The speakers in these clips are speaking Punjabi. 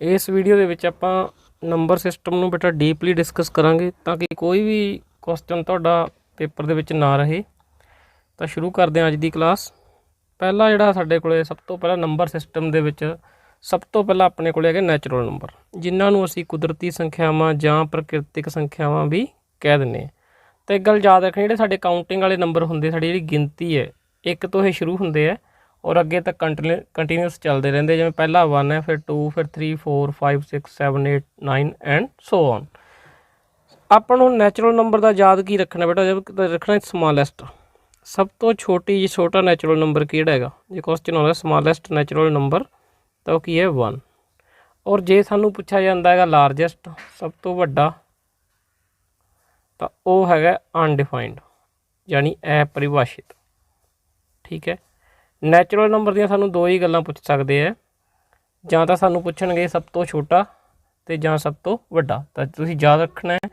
इस वीडियो ਦੇ ਵਿੱਚ ਆਪਾਂ ਨੰਬਰ ਸਿਸਟਮ ਨੂੰ ਬੇਟਾ ਡੀਪਲੀ ਡਿਸਕਸ ਕਰਾਂਗੇ ਤਾਂ ਕਿ ਕੋਈ ਵੀ ਕੁਐਸਚਨ ਤੁਹਾਡਾ ਪੇਪਰ ਦੇ ਵਿੱਚ ਨਾ ਰਹੇ। ਤਾਂ ਸ਼ੁਰੂ ਕਰਦੇ ਹਾਂ ਅੱਜ ਦੀ ਕਲਾਸ। ਪਹਿਲਾ ਜਿਹੜਾ ਸਾਡੇ ਕੋਲੇ ਸਭ ਤੋਂ ਪਹਿਲਾਂ ਨੰਬਰ ਸਿਸਟਮ ਦੇ ਵਿੱਚ ਸਭ ਤੋਂ ਪਹਿਲਾਂ ਆਪਣੇ ਕੋਲੇ ਹੈਗੇ ਨੈਚੁਰਲ ਨੰਬਰ, ਜਿਨ੍ਹਾਂ ਨੂੰ ਅਸੀਂ ਕੁਦਰਤੀ ਸੰਖਿਆਵਾਂ ਜਾਂ ਪ੍ਰਕਿਰਤਿਕ ਸੰਖਿਆਵਾਂ ਵੀ ਕਹਿ ਦਿੰਦੇ ਹਾਂ। ਤਾਂ ਇੱਕ ਗੱਲ ਯਾਦ ਰੱਖਣੀ, ਜਿਹੜੇ ਸਾਡੇ ਕਾਊਂਟਿੰਗ ਵਾਲੇ ਨੰਬਰ ਹੁੰਦੇ, ਸਾਡੀ ਜਿਹੜੀ ਗਿਣਤੀ ਹੈ ਇੱਕ ਤੋਂ ਇਹ ਸ਼ੁਰੂ ਹੁੰਦੇ ਹੈ और अगे तक कंटीन्यूस चलते रहते, जिवें पहला 1 है, फिर 2, फिर 3, 4, 5, 6, 7, 8, 9 एंड सो ऑन। अपन हूँ नैचुरल नंबर का याद की रखना बेटा, जब रखना स्मॉलेस्ट, सब तो छोटा नैचुरल नंबर किहड़ा हैगा। जो क्वेश्चन आता स्मॉलेस्ट नैचुरल नंबर तो की है 1। और जे सानू पूछा जाता है लार्जेस्ट, सब तो वड्डा, तो वह है अनडिफाइंड यानी अपरिभाषित। ठीक है, नैचुरल नंबर ਦੀਆਂ ਸਾਨੂੰ ਦੋ ਹੀ ਗੱਲਾਂ ਪੁੱਛ ਸਕਦੇ ਆ, ਜਾਂ ਤਾਂ ਸਾਨੂੰ ਪੁੱਛਣਗੇ ਸਭ ਤੋਂ ਛੋਟਾ ਤੇ ਜਾਂ ਸਭ ਤੋਂ ਵੱਡਾ। ਤਾਂ ਤੁਸੀਂ ਯਾਦ ਰੱਖਣਾ ਹੈ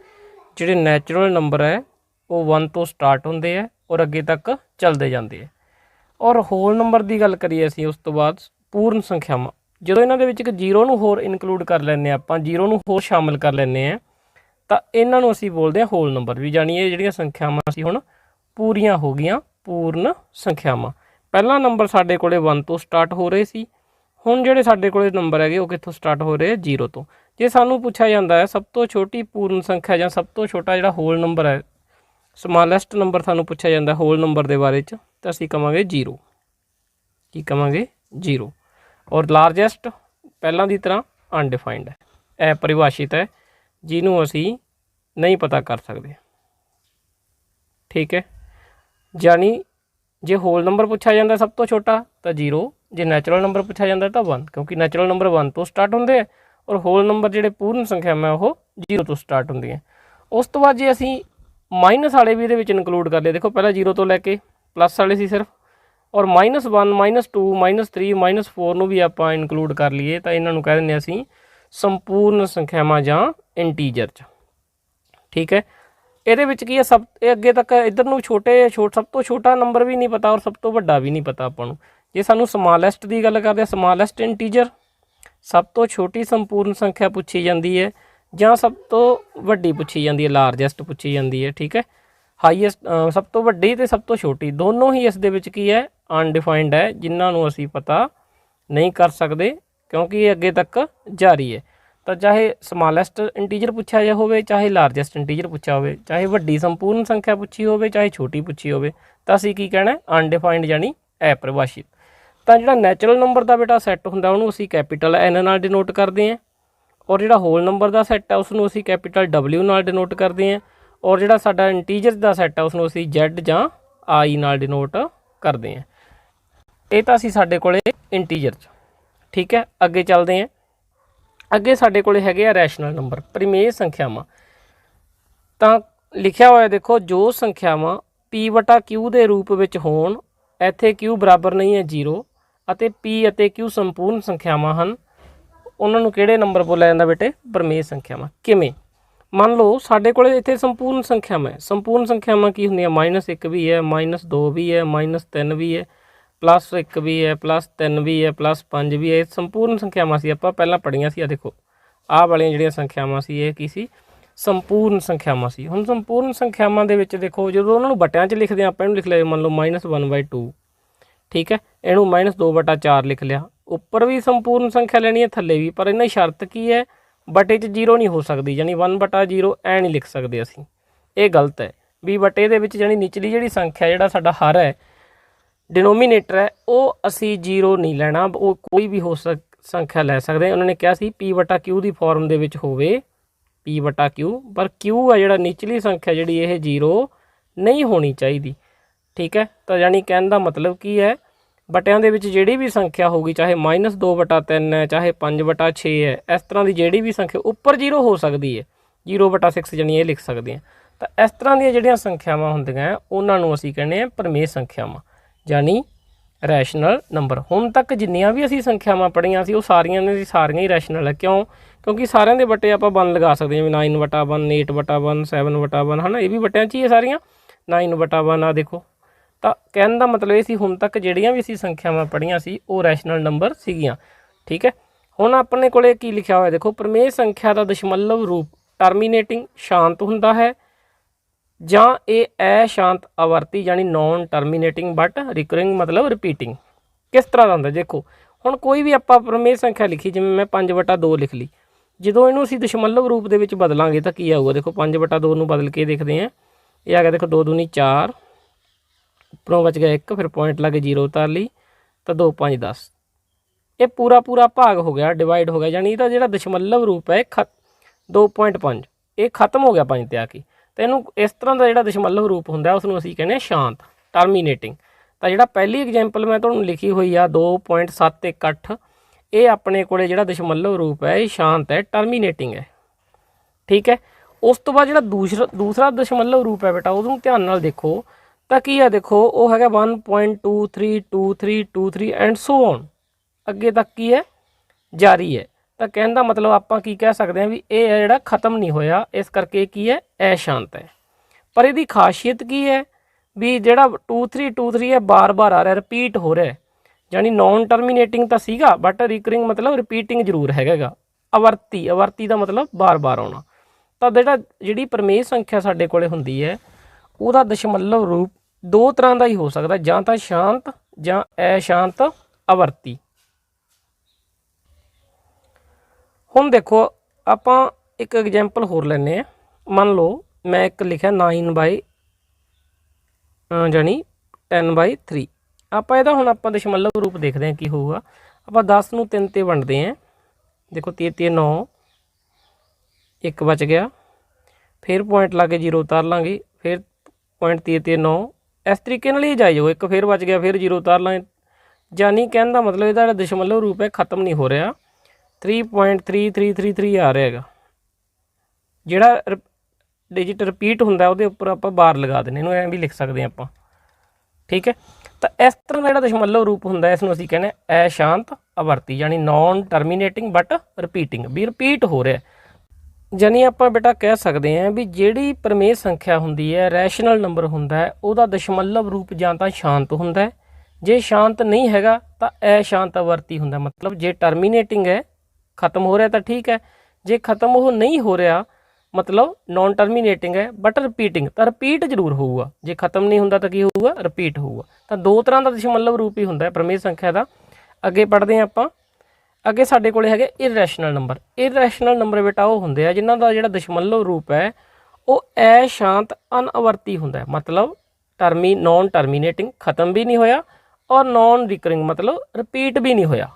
ਜਿਹੜੇ ਨੈਚੁਰਲ ਨੰਬਰ ਹੈ ਉਹ 1 ਤੋਂ ਸਟਾਰਟ ਹੁੰਦੇ ਆ ਔਰ ਅੱਗੇ ਤੱਕ ਚੱਲਦੇ ਜਾਂਦੇ ਆ। ਔਰ ਹੋਲ ਨੰਬਰ ਦੀ ਗੱਲ ਕਰੀਏ ਅਸੀਂ ਉਸ ਤੋਂ ਬਾਅਦ ਪੂਰਨ ਸੰਖਿਆਵਾਂ, ਜਦੋਂ ਇਹਨਾਂ ਦੇ ਵਿੱਚ ਇੱਕ ਜ਼ੀਰੋ ਨੂੰ ਹੋਰ ਇਨਕਲੂਡ ਕਰ ਲੈਂਦੇ ਆ, ਆਪਾਂ ਜ਼ੀਰੋ ਨੂੰ ਹੋਰ ਸ਼ਾਮਿਲ ਕਰ ਲੈਂਦੇ ਆ, ਤਾਂ ਇਹਨਾਂ ਨੂੰ ਅਸੀਂ ਬੋਲਦੇ ਆ ਹੋਲ ਨੰਬਰ ਵੀ। ਜਾਣੀ ਇਹ ਜਿਹੜੀਆਂ ਸੰਖਿਆਵਾਂ ਅਸੀਂ ਹੁਣ ਪੂਰੀਆਂ ਹੋ ਗਈਆਂ ਪੂਰਨ ਸੰਖਿਆਵਾਂ। ਪਹਿਲਾ ਨੰਬਰ ਸਾਡੇ ਕੋਲੇ 1 ਤੋਂ ਸਟਾਰਟ ਹੋ ਰਹੇ ਸੀ, ਹੁਣ ਜਿਹੜੇ ਸਾਡੇ ਕੋਲੇ ਨੰਬਰ ਹੈਗੇ ਉਹ ਕਿੱਥੋਂ ਸਟਾਰਟ ਹੋ ਰਹੇ 0 ਤੋਂ। ਜੇ ਸਾਨੂੰ ਪੁੱਛਿਆ ਜਾਂਦਾ ਹੈ ਸਭ ਤੋਂ ਛੋਟੀ ਪੂਰਨ ਸੰਖਿਆ ਜਾਂ ਸਭ ਤੋਂ ਛੋਟਾ ਜਿਹੜਾ ਹੋਲ ਨੰਬਰ ਹੈ, ਸਮਾਲੈਸਟ ਨੰਬਰ ਸਾਨੂੰ ਪੁੱਛਿਆ ਜਾਂਦਾ ਹੋਲ ਨੰਬਰ ਦੇ ਬਾਰੇ 'ਚ, ਤਾਂ ਅਸੀਂ ਕਵਾਂਗੇ 0। ਕੀ ਕਵਾਂਗੇ 0। ਔਰ ਲਾਰਜੈਸਟ ਪਹਿਲਾਂ ਦੀ ਤਰ੍ਹਾਂ ਅਨਡਿਫਾਈਨਡ ਹੈ, ਇਹ ਪਰਿਭਾਸ਼ਿਤ ਹੈ, ਜਿਹਨੂੰ ਅਸੀਂ ਨਹੀਂ ਪਤਾ ਕਰ ਸਕਦੇ। ਠੀਕ ਹੈ, ਜਾਨੀ जे होल नंबर पूछा जाता सब तो छोटा तो 0, जे नैचुरल नंबर पूछा जाता तो 1, क्योंकि नैचुरल नंबर 1 तो स्टार्ट होंगे और होल नंबर जोड़े पूर्ण संख्या में वो 0 तो स्टार्ट होंगे। उस तो बाद जे असी माइनस वाले भी ये इनकलूड कर लिए, देखो पहले 0 तो लैके प्लस वाले सी सिर्फ, और -1, -2, -3, -4 भी आप इनकलूड कर लीए तो इन्हों कह दें असी संपूर्ण संख्यावां जां इंटीजर च। ठीक है, ਇਹਦੇ ਵਿੱਚ ਕੀ ਹੈ, ਸਭ ਇਹ ਅੱਗੇ ਤੱਕ ਇੱਧਰ ਨੂੰ ਸਭ ਤੋਂ ਛੋਟਾ ਨੰਬਰ ਵੀ ਨਹੀਂ ਪਤਾ ਔਰ ਸਭ ਤੋਂ ਵੱਡਾ ਵੀ ਨਹੀਂ ਪਤਾ ਆਪਾਂ ਨੂੰ। ਜੇ ਸਾਨੂੰ ਸਮਾਲੈਸਟ ਦੀ ਗੱਲ ਕਰਦੇ ਹਾਂ, ਸਮਾਲੈਸਟ ਇੰਟੀਜਰ, ਸਭ ਤੋਂ ਛੋਟੀ ਸੰਪੂਰਨ ਸੰਖਿਆ ਪੁੱਛੀ ਜਾਂਦੀ ਹੈ ਜਾਂ ਸਭ ਤੋਂ ਵੱਡੀ ਪੁੱਛੀ ਜਾਂਦੀ ਹੈ, ਲਾਰਜੈਸਟ ਪੁੱਛੀ ਜਾਂਦੀ ਹੈ। ਠੀਕ ਹੈ, ਹਾਈਐਸਟ, ਸਭ ਤੋਂ ਵੱਡੀ ਅਤੇ ਸਭ ਤੋਂ ਛੋਟੀ ਦੋਨੋਂ ਹੀ ਇਸ ਦੇ ਵਿੱਚ ਕੀ ਹੈ, ਅਨਡਿਫਾਈਨਡ ਹੈ, ਜਿਨ੍ਹਾਂ ਨੂੰ ਅਸੀਂ ਪਤਾ ਨਹੀਂ ਕਰ ਸਕਦੇ ਕਿਉਂਕਿ ਇਹ ਅੱਗੇ ਤੱਕ ਜਾਰੀ ਹੈ। तो चाहे समालैसट इंटीजर पूछा जा हो, चाहे लार्जैसट इंटीजर पूछा हो, चाहे वड्डी संपूर्ण संख्या पूछी हो, चाहे छोटी पूछी हो, तो असीं की कहना अनडिफाइंड यानी अपरिभाषित। तो जिहड़ा नैचुरल नंबर का बेटा सैट हुंदा उहनूं असीं कैपीटल एन नाल डिनोट करते हैं, और जिहड़ा होल नंबर का सैट है उसनूं असीं कैपीटल W नाल डिनोट करते हैं, और जिहड़ा साडा इंटीजर का सैट है उसनूं असीं Z जां I नाल डिनोट करते हैं। ये तो असीं साडे कोले इंटीजर च। ठीक है, अगे चलते हैं। ਅੱਗੇ ਸਾਡੇ ਕੋਲੇ ਹੈਗੇ ਆ ਰੈਸ਼ਨਲ ਨੰਬਰ, ਪਰਿਮੇਯ ਸੰਖਿਆਵਾਂ। ਤਾਂ ਲਿਖਿਆ ਹੋਇਆ ਦੇਖੋ, ਜੋ ਸੰਖਿਆਵਾਂ P/Q ਦੇ ਰੂਪ ਵਿੱਚ ਹੋਣ, ਇੱਥੇ Q ਬਰਾਬਰ ਨਹੀਂ ਹੈ 0, ਅਤੇ P ਅਤੇ Q ਸੰਪੂਰਨ ਸੰਖਿਆਵਾਂ ਹਨ, ਉਹਨਾਂ ਨੂੰ ਕਿਹੜੇ ਨੰਬਰ ਬੋਲਿਆ ਜਾਂਦਾ ਬੇਟੇ? ਪਰਿਮੇਯ ਸੰਖਿਆਵਾਂ। ਕਿਵੇਂ? ਮੰਨ ਲਓ ਸਾਡੇ ਕੋਲੇ ਇੱਥੇ ਸੰਪੂਰਨ ਸੰਖਿਆਵਾਂ ਹੈ। ਸੰਪੂਰਨ ਸੰਖਿਆਵਾਂ ਕੀ ਹੁੰਦੀਆਂ? -1 ਵੀ ਹੈ, -2 ਵੀ ਹੈ, -3 ਵੀ ਹੈ, +1 भी है, +3 भी है, +5 भी है। संपूर्ण संख्यावां सी आपां पहलां पढ़ियां सी। देखो आह वालियां जिहड़ियां संख्यावां सी ये की सी? संपूर्ण संख्यावां सी। हुण संपूर्ण संख्यावां दे विच देखो जदों उन्हां नूं बटियां 'च लिखदे आं, आपां इहनूं लिख लिया मान लो -1/2। ठीक है, इहनूं -2/4 लिख लिया। उपर भी संपूर्ण संख्या लैनी है, थल्ले भी, पर इन्हां शर्त की है, बटे 'च 0 नहीं हो सकदी, यानी 1/0 ऐ नहीं लिख सकदे असीं। ये गलत है भी बटे दे विच यानी निचली जिहड़ी संख्या जिहड़ा साडा हर है, डिनोमीनेटर है, वो असी 0 नहीं लेना, वो कोई भी हो संख्या लै सकते हैं। उन्होंने कहा सी P/Q की फॉर्म दे विच होवे P/Q, पर Q है जिहड़ा निचली संख्या जिहड़ी ये 0 नहीं होनी चाहिए। ठीक है, तो यानी कहने का मतलब की है, बटियां दे विच जिहड़ी भी संख्या होगी, चाहे -2/3 है, चाहे 5/6 है, इस तरह की जिहड़ी भी संख्या उपर 0 हो सकती है, 0/6 यानी ये लिख सकते हैं। तो इस तरह दी जिहड़ियां संख्यावां हुंदियां उन्हां नूं असीं कहने परमेय संख्यावां यानी रैशनल नंबर। हुण तक जिन्नियां भी असीं संख्यावां पढ़ियां सी, वो सारियां ने सारियां ही रैशनल है। क्यों? क्योंकि सारियां दे बटे आपां 1 लगा सकते हैं, 9/1, 8/1, 7/1 है ना, ये भी बटियां च ही है सारियां। 9/1 आ देखो। तो कहने का मतलब ये सी, हुण तक जिहड़ियां भी असीं संख्यावां पढ़ियां सी वो रैशनल नंबर सीगियां। ठीक है, ਹੁਣ ਆਪਣੇ ਕੋਲੇ ਕੀ ਲਿਖਿਆ ਹੋਇਆ देखो, प्रमेय संख्या का दशमलव रूप टर्मीनेटिंग शांत हुंदा है ਜਾਂ ਇਹ अशांत आवर्ती यानी नॉन टर्मीनेटिंग बट रिकरिंग मतलब रिपीटिंग। किस तरह का ਹੁੰਦਾ देखो, ਹੁਣ ਕੋਈ ਵੀ ਆਪਾਂ ਪ੍ਰਮੇय ਸੰਖਿਆ ਲਿਖੀ, ਜਿਵੇਂ ਮੈਂ 5/2 ਲਿਖ ਲਈ, ਜਦੋਂ ਇਹਨੂੰ ਅਸੀਂ ਦਸ਼ਮਲਵ ਰੂਪ ਦੇ ਵਿੱਚ ਬਦਲਾਂਗੇ ਤਾਂ ਕੀ ਆਊਗਾ देखो, 5/2 ਨੂੰ ਬਦਲ ਕੇ ਦੇਖਦੇ ਹਾਂ। ਇਹ ਆ ਗਿਆ देखो 2 दूनी 4, ਉੱਪਰੋਂ ਬਚ ਗਿਆ 1, ਫਿਰ ਪੁਆਇੰਟ ਲਾ ਕੇ 0 ਉਤਾਰ ਲਈ ਤਾਂ 2 5 10। ਇਹ ਪੂਰਾ ਭਾਗ ਹੋ ਗਿਆ, ਡਿਵਾਈਡ ਹੋ ਗਿਆ, ਯਾਨੀ ਇਹਦਾ ਜਿਹੜਾ ਦਸ਼ਮਲਵ ਰੂਪ ਹੈ 2.5 ਇਹ ਖਤਮ ਹੋ ਗਿਆ 5 ਤੇ ਆ ਕੇ। ਤਾਂ ਇਹਨੂੰ ਇਸ ਤਰ੍ਹਾਂ ਦਾ ਜਿਹੜਾ ਦਸ਼ਮਲਵ ਰੂਪ ਹੁੰਦਾ ਉਸ ਨੂੰ ਅਸੀਂ ਕਹਿੰਦੇ ਹਾਂ ਸ਼ਾਂਤ, ਟਰਮੀਨੇਟਿੰਗ। ਤਾਂ ਜਿਹੜਾ ਪਹਿਲੀ ਐਗਜ਼ਾਮਪਲ ਮੈਂ ਤੁਹਾਨੂੰ ਲਿਖੀ ਹੋਈ ਆ 2.718, ਇਹ ਆਪਣੇ ਕੋਲੇ ਜਿਹੜਾ ਦਸ਼ਮਲਵ ਰੂਪ ਹੈ ਇਹ ਸ਼ਾਂਤ ਹੈ, ਟਰਮੀਨੇਟਿੰਗ ਹੈ। ਠੀਕ ਹੈ। ਉਸ ਤੋਂ ਬਾਅਦ ਜਿਹੜਾ ਦੂਸਰਾ ਦਸ਼ਮਲਵ ਰੂਪ ਹੈ ਬੇਟਾ, ਉਹਨੂੰ ਧਿਆਨ ਨਾਲ ਦੇਖੋ ਤਾਂ ਕੀ ਆ, ਦੇਖੋ ਉਹ ਹੈਗਾ 1.232323 ਐਂਡ ਸੋ ਔਨ, ਅੱਗੇ ਤੱਕ ਕੀ ਹੈ, ਜਾਰੀ ਹੈ। ਤਾਂ ਕਹਿਣ ਦਾ ਮਤਲਬ ਆਪਾਂ ਕੀ ਕਹਿ ਸਕਦੇ ਹਾਂ ਵੀ ਇਹ ਹੈ ਜਿਹੜਾ ਖਤਮ ਨਹੀਂ ਹੋਇਆ, ਇਸ ਕਰਕੇ ਕੀ ਹੈ, ਅਸ਼ਾਂਤ ਹੈ। ਪਰ ਇਹਦੀ ਖਾਸੀਅਤ ਕੀ ਹੈ ਵੀ ਜਿਹੜਾ 2323 ਹੈ ਬਾਰ-ਬਾਰ ਆ ਰਿਹਾ, ਰਿਪੀਟ ਹੋ ਰਿਹਾ, ਯਾਨੀ ਨੌਨ ਟਰਮੀਨੇਟਿੰਗ ਤਾਂ ਸੀਗਾ ਬਟ ਰਿਕਰਿੰਗ ਮਤਲਬ ਰਿਪੀਟਿੰਗ ਜ਼ਰੂਰ ਹੈਗਾ। ਆਵਰਤੀ ਦਾ ਮਤਲਬ ਬਾਰ-ਬਾਰ ਆਉਣਾ। ਤਾਂ ਜਿਹੜੀ ਪ੍ਰਮੇय ਸੰਖਿਆ ਸਾਡੇ ਕੋਲੇ ਹੁੰਦੀ ਹੈ ਉਹਦਾ ਦਸ਼ਮਲਵ ਰੂਪ ਦੋ ਤਰ੍ਹਾਂ ਦਾ ਹੀ ਹੋ ਸਕਦਾ, ਜਾਂ ਤਾਂ ਸ਼ਾਂਤ ਜਾਂ ਅਸ਼ਾਂਤ ਆਵਰਤੀ। ਹੁਣ ਦੇਖੋ ਆਪਾਂ ਇੱਕ ਐਗਜ਼ਾਮਪਲ ਹੋਰ ਲੈਂਦੇ ਹਾਂ। ਮੰਨ ਲਓ ਮੈਂ ਇੱਕ ਲਿਖਿਆ 9 ਜਾਨੀ 10/3। ਆਪਾਂ ਇਹਦਾ ਹੁਣ ਆਪਾਂ ਦਸ਼ਮਲਵ ਰੂਪ ਦੇਖਦੇ ਹਾਂ ਕੀ ਹੋਊਗਾ। ਆਪਾਂ 10 ਨੂੰ 3 ਤੇ ਵੰਡਦੇ ਹਾਂ, ਦੇਖੋ 3 9, 1 ਬਚ ਗਿਆ, ਫਿਰ ਪੁਆਇੰਟ ਲਾ ਕੇ 0 ਉਤਾਰ ਲਾਂਗੇ, ਫਿਰ ਪੁਆਇੰਟ 3 9, ਇਸ ਤਰੀਕੇ ਨਾਲ ਹੀ ਜਾਈ ਜਾਓ, 1 ਫਿਰ ਬਚ ਗਿਆ, ਫਿਰ 0 ਉਤਾਰ ਲਾਂਗੇ। ਯਾਨੀ ਕਹਿਣ ਦਾ ਮਤਲਬ ਇਹਦਾ ਜਿਹੜਾ ਦਸ਼ਮਲਵ ਰੂਪ ਹੈ ਖਤਮ ਨਹੀਂ ਹੋ ਰਿਹਾ, 3.3333 ਆ ਰਿਹਾ ਹੈਗਾ। ਜਿਹੜਾ ਡਿਜਿਟ ਰਿਪੀਟ ਹੁੰਦਾ ਉਹਦੇ ਉੱਪਰ ਆਪਾਂ ਬਾਰ ਲਗਾ ਦਿੰਦੇ, ਇਹਨੂੰ ਐਂ ਵੀ ਲਿਖ ਸਕਦੇ ਹਾਂ ਆਪਾਂ। ਠੀਕ ਹੈ। ਤਾਂ ਇਸ ਤਰ੍ਹਾਂ ਦਾ ਜਿਹੜਾ ਦਸ਼ਮਲਵ ਰੂਪ ਹੁੰਦਾ ਇਸ ਨੂੰ ਅਸੀਂ ਕਹਿੰਦੇ ਅਸ਼ਾਂਤ ਆਵਰਤੀ, ਯਾਨੀ ਨੌਨ ਟਰਮੀਨੇਟਿੰਗ ਬਟ ਰਿਪੀਟਿੰਗ, ਵੀ ਰਿਪੀਟ ਹੋ ਰਿਹਾ। ਯਾਨੀ ਆਪਾਂ ਬੇਟਾ ਕਹਿ ਸਕਦੇ ਹਾਂ ਵੀ ਜਿਹੜੀ ਪ੍ਰਮੇय ਸੰਖਿਆ ਹੁੰਦੀ ਹੈ, ਰੈਸ਼ਨਲ ਨੰਬਰ ਹੁੰਦਾ ਹੈ, ਉਹਦਾ ਦਸ਼ਮਲਵ ਰੂਪ ਜਾਂ ਤਾਂ ਸ਼ਾਂਤ ਹੁੰਦਾ, ਜੇ ਸ਼ਾਂਤ ਨਹੀਂ ਹੈਗਾ ਤਾਂ ਅਸ਼ਾਂਤ ਆਵਰਤੀ ਹੁੰਦਾ। ਮਤਲਬ ਜੇ ਟਰਮੀਨੇਟਿੰਗ ਹੈ, ਖਤਮ ਹੋ ਰਿਹਾ ਤਾਂ ਠੀਕ ਹੈ, ਜੇ ਖਤਮ ਉਹ ਨਹੀਂ ਹੋ ਰਿਹਾ ਮਤਲਬ ਨੌਨ ਟਰਮੀਨੇਟਿੰਗ ਹੈ ਬਟ ਰਿਪੀਟਿੰਗ, ਤਾਂ ਰਿਪੀਟ ਜ਼ਰੂਰ ਹੋਊਗਾ। ਜੇ ਖਤਮ ਨਹੀਂ ਹੁੰਦਾ ਤਾਂ ਕੀ ਹੋਊਗਾ, ਰਿਪੀਟ ਹੋਊਗਾ। ਤਾਂ ਦੋ ਤਰ੍ਹਾਂ ਦਾ ਦਸ਼ਮਲਵ ਰੂਪ ਹੀ ਹੁੰਦਾ ਪ੍ਰਮੇय ਸੰਖਿਆ ਦਾ। ਅੱਗੇ ਪੜ੍ਹਦੇ ਹਾਂ ਆਪਾਂ। ਅੱਗੇ ਸਾਡੇ ਕੋਲੇ ਹੈਗੇ ਇਰਰੈਸ਼ਨਲ ਨੰਬਰ। ਇਰਰੈਸ਼ਨਲ ਨੰਬਰ ਬੇਟਾ ਉਹ ਹੁੰਦੇ ਆ ਜਿਨ੍ਹਾਂ ਦਾ ਜਿਹੜਾ ਦਸ਼ਮਲਵ ਰੂਪ ਹੈ ਉਹ ਅਸ਼ਾਂਤ ਅਨਆਵਰਤੀ ਹੁੰਦਾ, ਮਤਲਬ ਨੌਨ ਟਰਮੀਨੇਟਿੰਗ, ਖਤਮ ਵੀ ਨਹੀਂ ਹੋਇਆ, ਔਰ ਨੌਨ ਰਿਕਰਿੰਗ ਮਤਲਬ ਰਿਪੀਟ ਵੀ ਨਹੀਂ ਹੋਇਆ।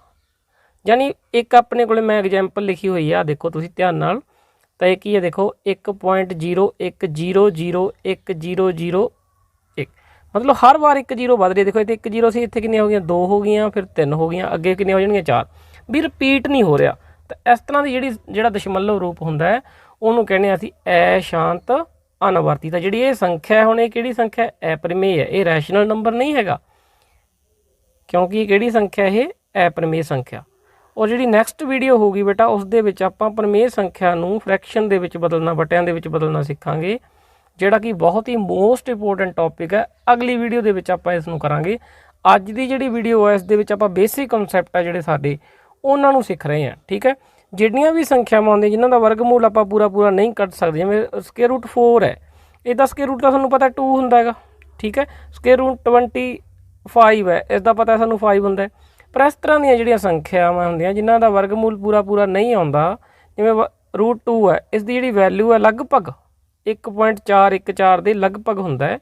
ਯਾਨੀ ਇੱਕ ਆਪਣੇ ਕੋਲੇ ਮੈਂ ਐਗਜ਼ਾਮਪਲ ਲਿਖੀ ਹੋਈ ਆ, ਦੇਖੋ ਤੁਸੀਂ ਧਿਆਨ ਨਾਲ। ਤਾਂ ਇਹ ਕੀ ਹੈ, ਦੇਖੋ 1.0101001001, ਮਤਲਬ ਹਰ ਵਾਰ 1 0 ਵੱਧ ਰਹੀ। ਦੇਖੋ ਇੱਥੇ 1 0 ਸੀ, ਇੱਥੇ ਕਿੰਨੀਆਂ ਹੋ ਗਈਆਂ, 2 ਹੋ ਗਈਆਂ, ਫਿਰ 3 ਹੋ ਗਈਆਂ, ਅੱਗੇ ਕਿੰਨੀਆਂ ਹੋ ਜਾਣਗੀਆਂ, 4, ਵੀ ਰਿਪੀਟ ਨਹੀਂ ਹੋ ਰਿਹਾ। ਤਾਂ ਇਸ ਤਰ੍ਹਾਂ ਦੀ ਜਿਹੜਾ ਦਸ਼ਮਲਵ ਰੂਪ ਹੁੰਦਾ ਹੈ ਉਹਨੂੰ ਕਹਿੰਦੇ ਅਸੀਂ ਅਸ਼ਾਂਤ ਅਨਆਵਰਤੀ। ਤਾਂ ਜਿਹੜੀ ਇਹ ਸੰਖਿਆ ਹੁਣ ਇਹ ਕਿਹੜੀ ਸੰਖਿਆ, ਅਪਰਿਮੇय ਹੈ, ਇਹ ਰੈਸ਼ਨਲ ਨੰਬਰ ਨਹੀਂ ਹੈਗਾ, ਕਿਉਂਕਿ ਕਿਹੜੀ ਸੰਖਿਆ ਇਹ ਅਪਰਿਮੇय ਸੰਖਿਆ। ਔਰ ਜਿਹੜੀ ਨੈਕਸਟ ਵੀਡੀਓ ਹੋਊਗੀ ਬੇਟਾ ਉਸ ਦੇ ਵਿੱਚ ਆਪਾਂ ਪ੍ਰਮੇय ਸੰਖਿਆ ਨੂੰ ਫ੍ਰੈਕਸ਼ਨ ਦੇ ਵਿੱਚ ਬਦਲਣਾ, ਬਟਿਆਂ ਦੇ ਵਿੱਚ ਬਦਲਣਾ ਸਿੱਖਾਂਗੇ, ਜਿਹੜਾ ਕਿ ਬਹੁਤ ਹੀ ਮੋਸਟ ਇੰਪੋਰਟੈਂਟ ਟੌਪਿਕ ਹੈ। ਅਗਲੀ ਵੀਡੀਓ ਦੇ ਵਿੱਚ ਆਪਾਂ ਇਸ ਨੂੰ ਕਰਾਂਗੇ। ਅੱਜ ਦੀ ਜਿਹੜੀ ਵੀਡੀਓ ਹੈ ਇਸ ਦੇ ਵਿੱਚ ਆਪਾਂ ਬੇਸਿਕ ਕਨਸੈਪਟ ਆ ਜਿਹੜੇ ਸਾਡੇ ਉਹਨਾਂ ਨੂੰ ਸਿੱਖ ਰਹੇ ਹਾਂ। ਠੀਕ ਹੈ। ਜਿਹੜੀਆਂ ਵੀ ਸੰਖਿਆਵਾਂ ਹੁੰਦੀਆਂ ਜਿਨ੍ਹਾਂ ਦਾ ਵਰਗਮੂਲ ਆਪਾਂ ਪੂਰਾ ਨਹੀਂ ਕੱਢ ਸਕਦੇ, ਜਿਵੇਂ ਸਕੁਏਅਰ ਰੂਟ 4 ਹੈ, ਇਹਦਾ ਸਕੁਏਅਰ ਰੂਟ ਤਾਂ ਤੁਹਾਨੂੰ ਪਤਾ 2 ਹੁੰਦਾ ਹੈਗਾ। ਠੀਕ ਹੈ। ਸਕੁਏਅਰ ਰੂਟ 25 ਹੈ, ਇਸ ਦਾ ਪਤਾ ਸਾਨੂੰ 5 ਹੁੰਦਾ। ਪਰ ਇਸ ਤਰ੍ਹਾਂ ਦੀਆਂ ਜਿਹੜੀਆਂ ਸੰਖਿਆਵਾਂ ਹੁੰਦੀਆਂ ਜਿਨ੍ਹਾਂ ਦਾ ਵਰਗਮੂਲ ਪੂਰਾ ਨਹੀਂ ਆਉਂਦਾ, ਜਿਵੇਂ ਰੂਟ 2 ਹੈ, ਇਸ ਦੀ ਜਿਹੜੀ ਵੈਲਿਊ ਹੈ ਲਗਭਗ 1.414 ਦੇ ਲਗਭਗ ਹੁੰਦਾ ਹੈ,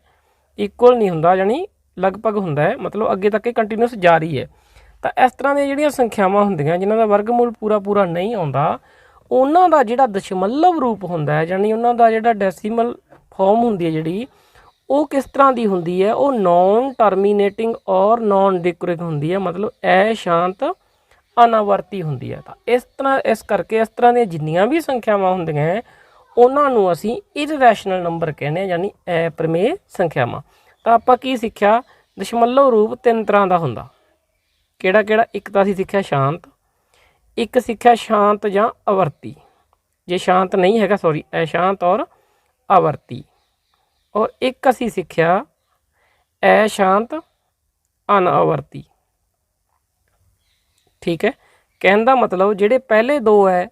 ਇਕੁਅਲ ਨਹੀਂ ਹੁੰਦਾ, ਯਾਨੀ ਲਗਭਗ ਹੁੰਦਾ ਹੈ, ਮਤਲਬ ਅੱਗੇ ਤੱਕ ਇਹ ਕੰਟੀਨਿਊਸ ਜਾਰੀ ਹੈ। ਤਾਂ ਇਸ ਤਰ੍ਹਾਂ ਦੀਆਂ ਜਿਹੜੀਆਂ ਸੰਖਿਆਵਾਂ ਹੁੰਦੀਆਂ ਜਿਨ੍ਹਾਂ ਦਾ ਵਰਗਮੂਲ ਪੂਰਾ ਨਹੀਂ ਆਉਂਦਾ, ਉਹਨਾਂ ਦਾ ਜਿਹੜਾ ਦਸ਼ਮਲਵ ਰੂਪ ਹੁੰਦਾ ਹੈ, ਯਾਨੀ ਉਹਨਾਂ ਦਾ ਜਿਹੜਾ ਡੈਸੀਮਲ ਫਾਰਮ ਹੁੰਦੀ ਹੈ ਜਿਹੜੀ, ਉਹ ਕਿਸ ਤਰ੍ਹਾਂ ਦੀ ਹੁੰਦੀ ਹੈ, ਉਹ ਨੌਨ ਟਰਮੀਨੇਟਿੰਗ ਔਰ ਨੌਨ ਰਿਕਰਿੰਗ ਹੁੰਦੀ ਹੈ, ਮਤਲਬ ਅਸ਼ਾਂਤ ਅਨਾਵਰਤੀ ਹੁੰਦੀ ਹੈ। ਤਾਂ ਇਸ ਕਰਕੇ ਇਸ ਤਰ੍ਹਾਂ ਦੀਆਂ ਜਿੰਨੀਆਂ ਵੀ ਸੰਖਿਆਵਾਂ ਹੁੰਦੀਆਂ ਉਹਨਾਂ ਨੂੰ ਅਸੀਂ ਇਰਰੈਸ਼ਨਲ ਨੰਬਰ ਕਹਿੰਦੇ ਹਾਂ, ਯਾਨੀ ਅਪਰਿਮੇय ਸੰਖਿਆਵਾਂ। ਤਾਂ ਆਪਾਂ ਕੀ ਸਿੱਖਿਆ, ਦਸ਼ਮਲਵ ਰੂਪ 3 ਤਰ੍ਹਾਂ ਦਾ ਹੁੰਦਾ। ਕਿਹੜਾ? ਇੱਕ ਤਾਂ ਅਸੀਂ ਸਿੱਖਿਆ ਸ਼ਾਂਤ, ਇੱਕ ਸਿੱਖਿਆ ਸ਼ਾਂਤ ਜਾਂ ਆਵਰਤੀ, ਜੇ ਸ਼ਾਂਤ ਨਹੀਂ ਹੈਗਾ ਅਸ਼ਾਂਤ ਔਰ ਆਵਰਤੀ, ਔਰ ਇੱਕ ਅਸੀਂ ਸਿੱਖਿਆ ਅਸ਼ਾਂਤ ਅਨਆਵਰਤੀ। ਠੀਕ ਹੈ। कहने का मतलब ਜਿਹੜੇ पहले दो है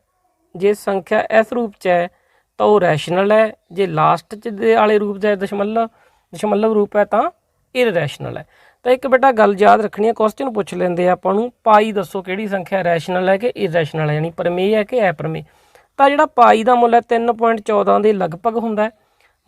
जे संख्या इस रूप च है तो वो रैशनल है, जे लास्ट च दे वाले रूप च है दशमलव रूप है तो इररैशनल है। तो एक बेटा गल याद रखनी है, क्वेश्चन पूछ लेंगे आपां नूं पाई दसो किहड़ी संख्या रैशनल है कि इररैशनल है, यानी प्रमेय है कि अप्रमेय। तो जिहड़ा पाई का मुल है 3.14 के लगभग हुंदा है,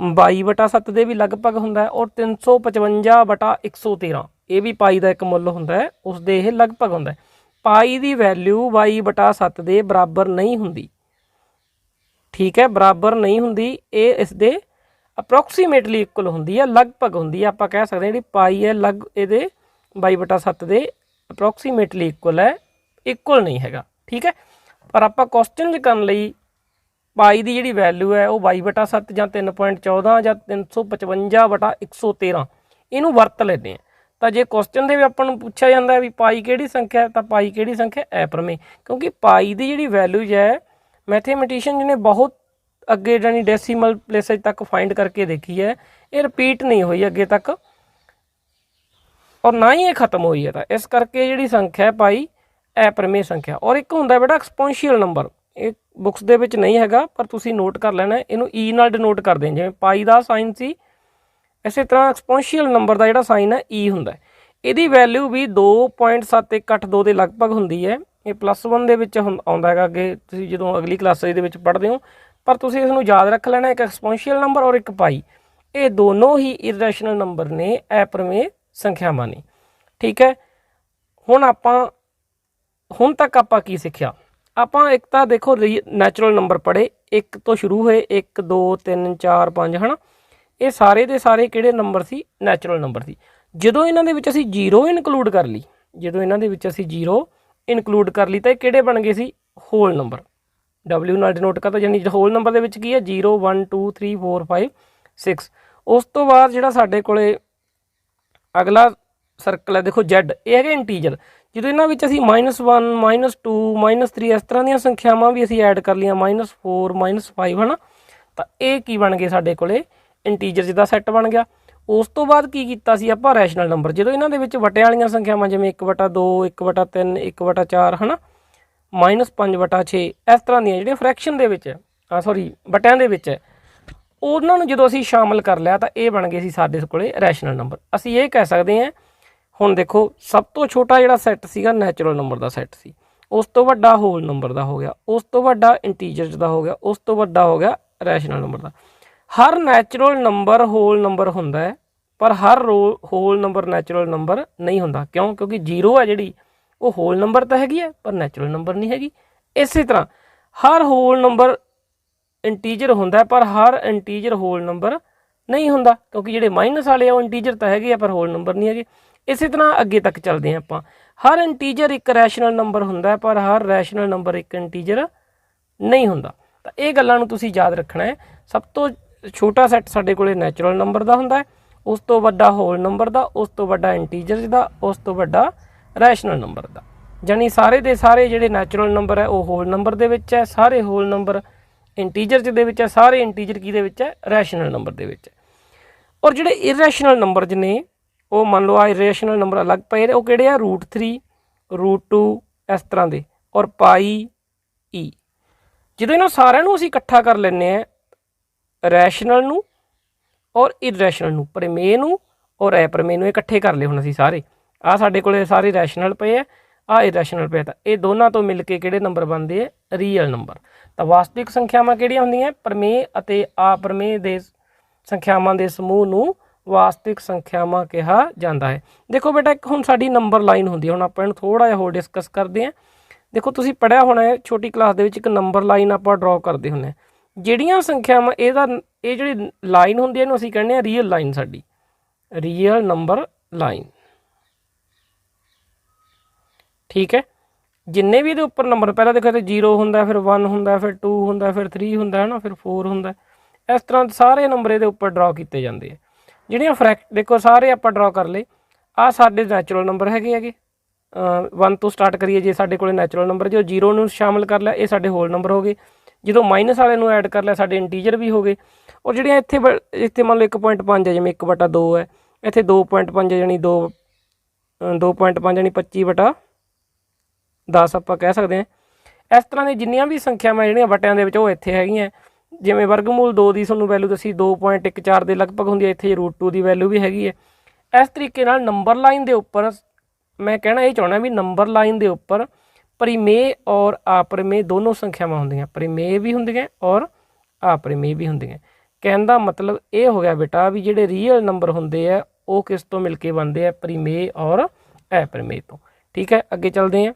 22/7 के भी लगभग हुंदा है, और 355/113 ये भी पाई का एक मुल हुंदा है, उसदे ये लगभग हुंदा है। पाई की वैल्यू 22/7 के बराबर नहीं हुंदी, ठीक है, बराबर नहीं हुंदी, ये इसदे अप्रोक्सीमेटली इक्वल हुंदी है, लगभग हुंदी है। आपां कह सकते हैं जी पाई है ये 22/7 के अप्रोक्सीमेटली इक्वल है, इक्वल नहीं हैगा, ठीक है। पर आपां क्वेश्चन करन लई पाई की जी वैल्यू है वो 22/7 ਜਾਂ 3.14 ਜਾਂ 355/113 ਇਹਨੂੰ ਵਰਤ ਲੈਂਦੇ ਆ। ਤਾਂ ਜੇ ਕੁਐਸਚਨ ਦੇ ਵੀ ਆਪਾਂ ਨੂੰ ਪੁੱਛਿਆ ਜਾਂਦਾ ਵੀ ਪਾਈ ਕਿਹੜੀ ਸੰਖਿਆ ਹੈ, ਤਾਂ ਪਾਈ ਕਿਹੜੀ ਸੰਖਿਆ ਅਪਰਮੇय, ਕਿਉਂਕਿ ਪਾਈ ਦੀ ਜਿਹੜੀ ਵੈਲਿਊ ਹੈ मैथमेटिशियन जिन्हें बहुत अगे जानी डेसीमल प्लेसेज तक फाइंड करके देखी है, ये रिपीट नहीं हुई अगे तक और ना ही ये खत्म हुई है। तो इस करके जी संख्या है पाई अप्रमेय संख्या। और एक होंगे बेटा एक्सपोनेंशियल नंबर, ये बुक्स दे विच नहीं हैगा पर तुसी नोट कर लेना, इनू ई नाल डिनोट कर दें, जिवें पाई का साइन सी इस तरह एक्सपोनेंशियल नंबर का जिहड़ा साइन है ई हुंदा। इहदी वैल्यू भी 2.7182 के लगभग हुंदी है। ये +1 ਦੇ ਵਿੱਚ ਆਉਂਦਾ ਹੈਗਾ ਅੱਗੇ, ਤੁਸੀਂ ਜਦੋਂ ਅਗਲੀ ਕਲਾਸ ਦੇ ਵਿੱਚ ਪੜ੍ਹਦੇ ਹੋ। ਪਰ ਤੁਸੀਂ ਇਸ ਨੂੰ ਯਾਦ ਰੱਖ ਲੈਣਾ, ਇੱਕ ਐਕਸਪੋਨੈਂਸ਼ੀਅਲ ਨੰਬਰ ਔਰ ਇੱਕ ਪਾਈ, ਇਹ ਦੋਨੋਂ ਹੀ ਇਰਰੈਸ਼ਨਲ ਨੰਬਰ ਨੇ, ਅਪਰਮੇय ਸੰਖਿਆਵਾਂ ਨੇ, ਠੀਕ ਹੈ। ਹੁਣ ਤੱਕ ਆਪਾਂ ਕੀ ਸਿੱਖਿਆ? ਆਪਾਂ ਇੱਕ ਤਾਂ ਦੇਖੋ ਨੈਚੁਰਲ ਨੰਬਰ ਪੜ੍ਹੇ, 1 ਤੋਂ ਸ਼ੁਰੂ ਹੋਏ, 1 2 3 4 5 ਹੈ ਨਾ, ਇਹ ਸਾਰੇ ਦੇ ਸਾਰੇ ਕਿਹੜੇ ਨੰਬਰ ਸੀ? ਨੈਚੁਰਲ ਨੰਬਰ ਸੀ। ਜਦੋਂ ਇਹਨਾਂ ਦੇ ਵਿੱਚ ਅਸੀਂ 0 ਇਨਕਲੂਡ ਕਰ ਲਈ, ਜਦੋਂ ਇਹਨਾਂ ਦੇ ਵਿੱਚ ਅਸੀਂ 0 ਇਨਕਲੂਡ ਕਰ ਲਈ ਤਾਂ ਇਹ ਕਿਹੜੇ ਬਣ ਗਏ ਸੀ? Whole number. W ਨਾਲ ਡਿਨੋਟ ਕਰਤਾ, ਯਾਨੀ ਹੋਲ ਨੰਬਰ ਦੇ ਵਿੱਚ ਕੀ ਹੈ? 0 1 2 3 4 5 6। ਉਸ ਤੋਂ ਬਾਅਦ ਜਿਹੜਾ ਸਾਡੇ ਕੋਲੇ ਅਗਲਾ ਸਰਕਲ ਹੈ ਦੇਖੋ Z, ਇਹ ਹੈਗੇ ਇੰਟੀਜਰ। ਜਦੋਂ ਇਹਨਾਂ ਵਿੱਚ ਅਸੀਂ -1 -2 -3 ਇਸ ਤਰ੍ਹਾਂ ਦੀਆਂ ਸੰਖਿਆਵਾਂ ਵੀ ਅਸੀਂ ਐਡ ਕਰ ਲਈਆਂ, -4 -5 ਹੈ ਨਾ, ਤਾਂ ਇਹ ਕੀ ਬਣ ਗਏ ਸਾਡੇ ਕੋਲੇ? ਇੰਟੀਜਰ ਦਾ ਸੈੱਟ ਬਣ ਗਿਆ। ਉਸ ਤੋਂ ਬਾਅਦ ਕੀ ਕੀਤਾ ਸੀ ਆਪਾਂ? Rational number. ਜਦੋਂ ਇਹਨਾਂ ਦੇ ਵਿੱਚ ਵਟਿਆਂ ਵਾਲੀਆਂ ਸੰਖਿਆਵਾਂ ਜਿਵੇਂ 1/2 1/3 1/4 ਹੈ ਨਾ, -5/6 ਇਸ ਤਰ੍ਹਾਂ ਦੀਆਂ ਜਿਹੜੀਆਂ ਫਰੈਕਸ਼ਨ ਦੇ ਵਿੱਚ ਵਟਿਆਂ ਦੇ ਵਿੱਚ ਹੈ, ਉਹਨਾਂ ਨੂੰ ਜਦੋਂ ਅਸੀਂ ਸ਼ਾਮਲ ਕਰ ਲਿਆ ਤਾਂ ਇਹ ਬਣ ਗਏ ਸੀ ਸਾਡੇ ਕੋਲੇ ਰੈਸ਼ਨਲ ਨੰਬਰ। ਅਸੀਂ ਇਹ ਕਹਿ ਸਕਦੇ ਹਾਂ, ਹੁਣ ਦੇਖੋ ਸਭ ਤੋਂ ਛੋਟਾ ਜਿਹੜਾ ਸੈੱਟ ਸੀਗਾ ਨੈਚੁਰਲ ਨੰਬਰ ਦਾ ਸੈੱਟ ਸੀ, ਉਸ ਤੋਂ ਵੱਡਾ ਹੋਲ ਨੰਬਰ ਦਾ ਹੋ ਗਿਆ, ਉਸ ਤੋਂ ਵੱਡਾ ਇੰਟੀਜਰ ਦਾ ਹੋ ਗਿਆ, ਉਸ ਤੋਂ ਵੱਡਾ ਹੋ ਗਿਆ ਰੈਸ਼ਨਲ ਨੰਬਰ ਦਾ। हर नैचुरल नंबर होल नंबर होंदा है, पर हर होल नंबर नैचुरल नंबर नहीं होंदा। क्यों? क्योंकि 0 है जिहड़ी वो होल नंबर तो हैगी है पर नैचुरल नंबर नहीं हैगी। इस तरह हर होल नंबर इंटीजर होंदा है पर हर इंटीजर होल नंबर नहीं होंदा, क्योंकि जिहड़े माइनस वाले वो इंटीजर तो हैगे पर होल नंबर नहीं हैगे। इस तरह अगे तक चलते हैं आपां। हर इंटीजर एक रैशनल नंबर होंदा है पर हर रैशनल नंबर एक इंटीजर नहीं होंदा। तो ये गल्लां नूं तुसीं याद रखना है। सब तो छोटा सैट साडे कोले नैचुरल नंबर का हुंदा है, उस तो वड्डा होल नंबर का, उस तो वड्डा इंटीजर का, उस तो वड्डा रैशनल नंबर का। जानी सारे दे सारे जिहड़े नैचुरल नंबर है वो होल नंबर दे विच है, सारे होल नंबर इंटीजर दे विच है, सारे इंटीजर की दे विच है? रैशनल नंबर दे विच है। और जिहड़े इररैशनल नंबर ने वो मान लो आ इररैशनल नंबर अलग पे वो किहड़े आ? √3 √2 इस तरह के, और पाई ई। जो इन्होंने सारिਆਂ ਨੂੰ ਅਸੀਂ इकट्ठा कर ਲੈਂਦੇ हैं, रैशनल नूं और इररैशनल नूं, प्रमेय नूं और अप्रमेय नूं इकट्ठे कर लए। हुण असीं सारे आ साडे कोले सारे रैशनल पे है, आ इररैशनल पे है, तां ये दोनों तो मिल के किहड़े नंबर बनदे है? Real number. तां वास्तविक संख्यावां किहड़ियां हुंदियां? प्रमेय अते अप्रमेय दे संख्यावां दे समूह नूं वास्तविक संख्यावां कहा जांदा है। देखो बेटा एक हुण साडी नंबर लाइन हुंदी है, हुण आपां इहनूं थोड़ा जिहा होर डिस्कस करदे हां। देखो तुसीं पढ़िया होना है छोटी क्लास दे विच एक नंबर लाइन आपां ड्रॉ करदे हुंदे, ਜਿਹੜੀਆਂ ਸੰਖਿਆਵਾਂ ਇਹ ਜਿਹੜੀ ਲਾਈਨ ਹੁੰਦੀ ਹੈ ਇਹਨੂੰ ਅਸੀਂ ਕਹਿੰਦੇ ਆ ਰੀਅਲ ਲਾਈਨ, ਸਾਡੀ ਰੀਅਲ ਨੰਬਰ ਲਾਈਨ, ਠੀਕ ਹੈ। ਜਿੰਨੇ ਵੀ ਇਹਦੇ ਉੱਪਰ ਨੰਬਰ ਪਹਿਲਾਂ ਦੇਖੋ ਤੇ 0 ਹੁੰਦਾ, ਫਿਰ 1 ਹੁੰਦਾ, ਫਿਰ 2 ਹੁੰਦਾ, ਫਿਰ 3 ਹੁੰਦਾ ਹੈ ਨਾ, ਫਿਰ 4 ਹੁੰਦਾ, ਇਸ ਤਰ੍ਹਾਂ ਸਾਰੇ ਨੰਬਰ ਇਹਦੇ ਉੱਪਰ ਡਰਾ ਕੀਤੇ ਜਾਂਦੇ ਆ। ਜਿਹੜੀਆਂ ਦੇਖੋ ਸਾਰੇ ਆਪਾਂ ਡਰਾ ਕਰ ਲਏ, ਆਹ ਸਾਡੇ ਨੈਚੁਰਲ ਨੰਬਰ ਹੈਗੇ 1 ਤੋਂ ਸਟਾਰਟ ਕਰੀਏ, ਜੇ ਸਾਡੇ ਕੋਲ ਨੈਚੁਰਲ ਨੰਬਰ ਜੋ 0 ਨੂੰ ਸ਼ਾਮਿਲ ਕਰ ਲਿਆ ਇਹ ਸਾਡੇ ਹੋਲ ਨੰਬਰ ਹੋ ਗਏ, ਜਦੋਂ ਮਾਈਨਸ ਵਾਲੇ ਨੂੰ ਐਡ ਕਰ ਲਿਆ ਸਾਡੇ ਇੰਟੀਜਰ ਵੀ ਹੋ ਗਏ। ਔਰ ਜਿਹੜੀਆਂ ਇੱਥੇ ਮੰਨ ਲਓ 1.5 ਹੈ, ਜਿਵੇਂ 1/2 ਹੈ, ਇੱਥੇ 2.5 ਹੈ, ਜਾਣੀ 2.5 ਜਾਣੀ 25/, 10 ਆਪਾਂ ਕਹਿ ਸਕਦੇ ਹਾਂ। ਇਸ ਤਰ੍ਹਾਂ ਦੀਆਂ ਜਿੰਨੀਆਂ ਵੀ ਸੰਖਿਆਵਾਂ ਜਿਹੜੀਆਂ ਵਟਿਆਂ ਦੇ ਵਿੱਚ ਉਹ ਇੱਥੇ ਹੈਗੀਆਂ। ਜਿਵੇਂ ਵਰਗਮੂਲ 2 ਦੀ ਤੁਹਾਨੂੰ ਵੈਲੂ ਦੱਸੀ 2.14 ਦੇ ਲਗਭਗ ਹੁੰਦੀ ਹੈ, ਇੱਥੇ √2 ਦੀ ਵੈਲੂ ਵੀ ਹੈਗੀ ਹੈ। ਇਸ ਤਰੀਕੇ ਨਾਲ ਨੰਬਰ ਲਾਈਨ ਦੇ ਉੱਪਰ ਮੈਂ ਕਹਿਣਾ ਇਹ ਚਾਹੁੰਦਾ ਵੀ ਨੰਬਰ ਲਾਈਨ ਦੇ ਉੱਪਰ ਪਰਿਮੇय ਔਰ ਆਪਰਿਮੇय ਦੋਨੋਂ ਸੰਖਿਆਵਾਂ ਹੁੰਦੀਆਂ, ਪਰਿਮੇय ਵੀ ਹੁੰਦੀਆਂ ਔਰ ਆਪਰਿਮੇय ਵੀ ਹੁੰਦੀਆਂ। ਕਹਿਣ ਦਾ ਮਤਲਬ ਇਹ ਹੋ ਗਿਆ ਬੇਟਾ ਵੀ ਜਿਹੜੇ ਰੀਅਲ ਨੰਬਰ ਹੁੰਦੇ ਆ ਉਹ ਕਿਸ ਤੋਂ ਮਿਲ ਕੇ ਬਣਦੇ ਆ, ਪਰਿਮੇय ਔਰ ਆਪਰਿਮੇय ਤੋਂ। ਠੀਕ ਹੈ, ਅੱਗੇ ਚੱਲਦੇ ਹਾਂ।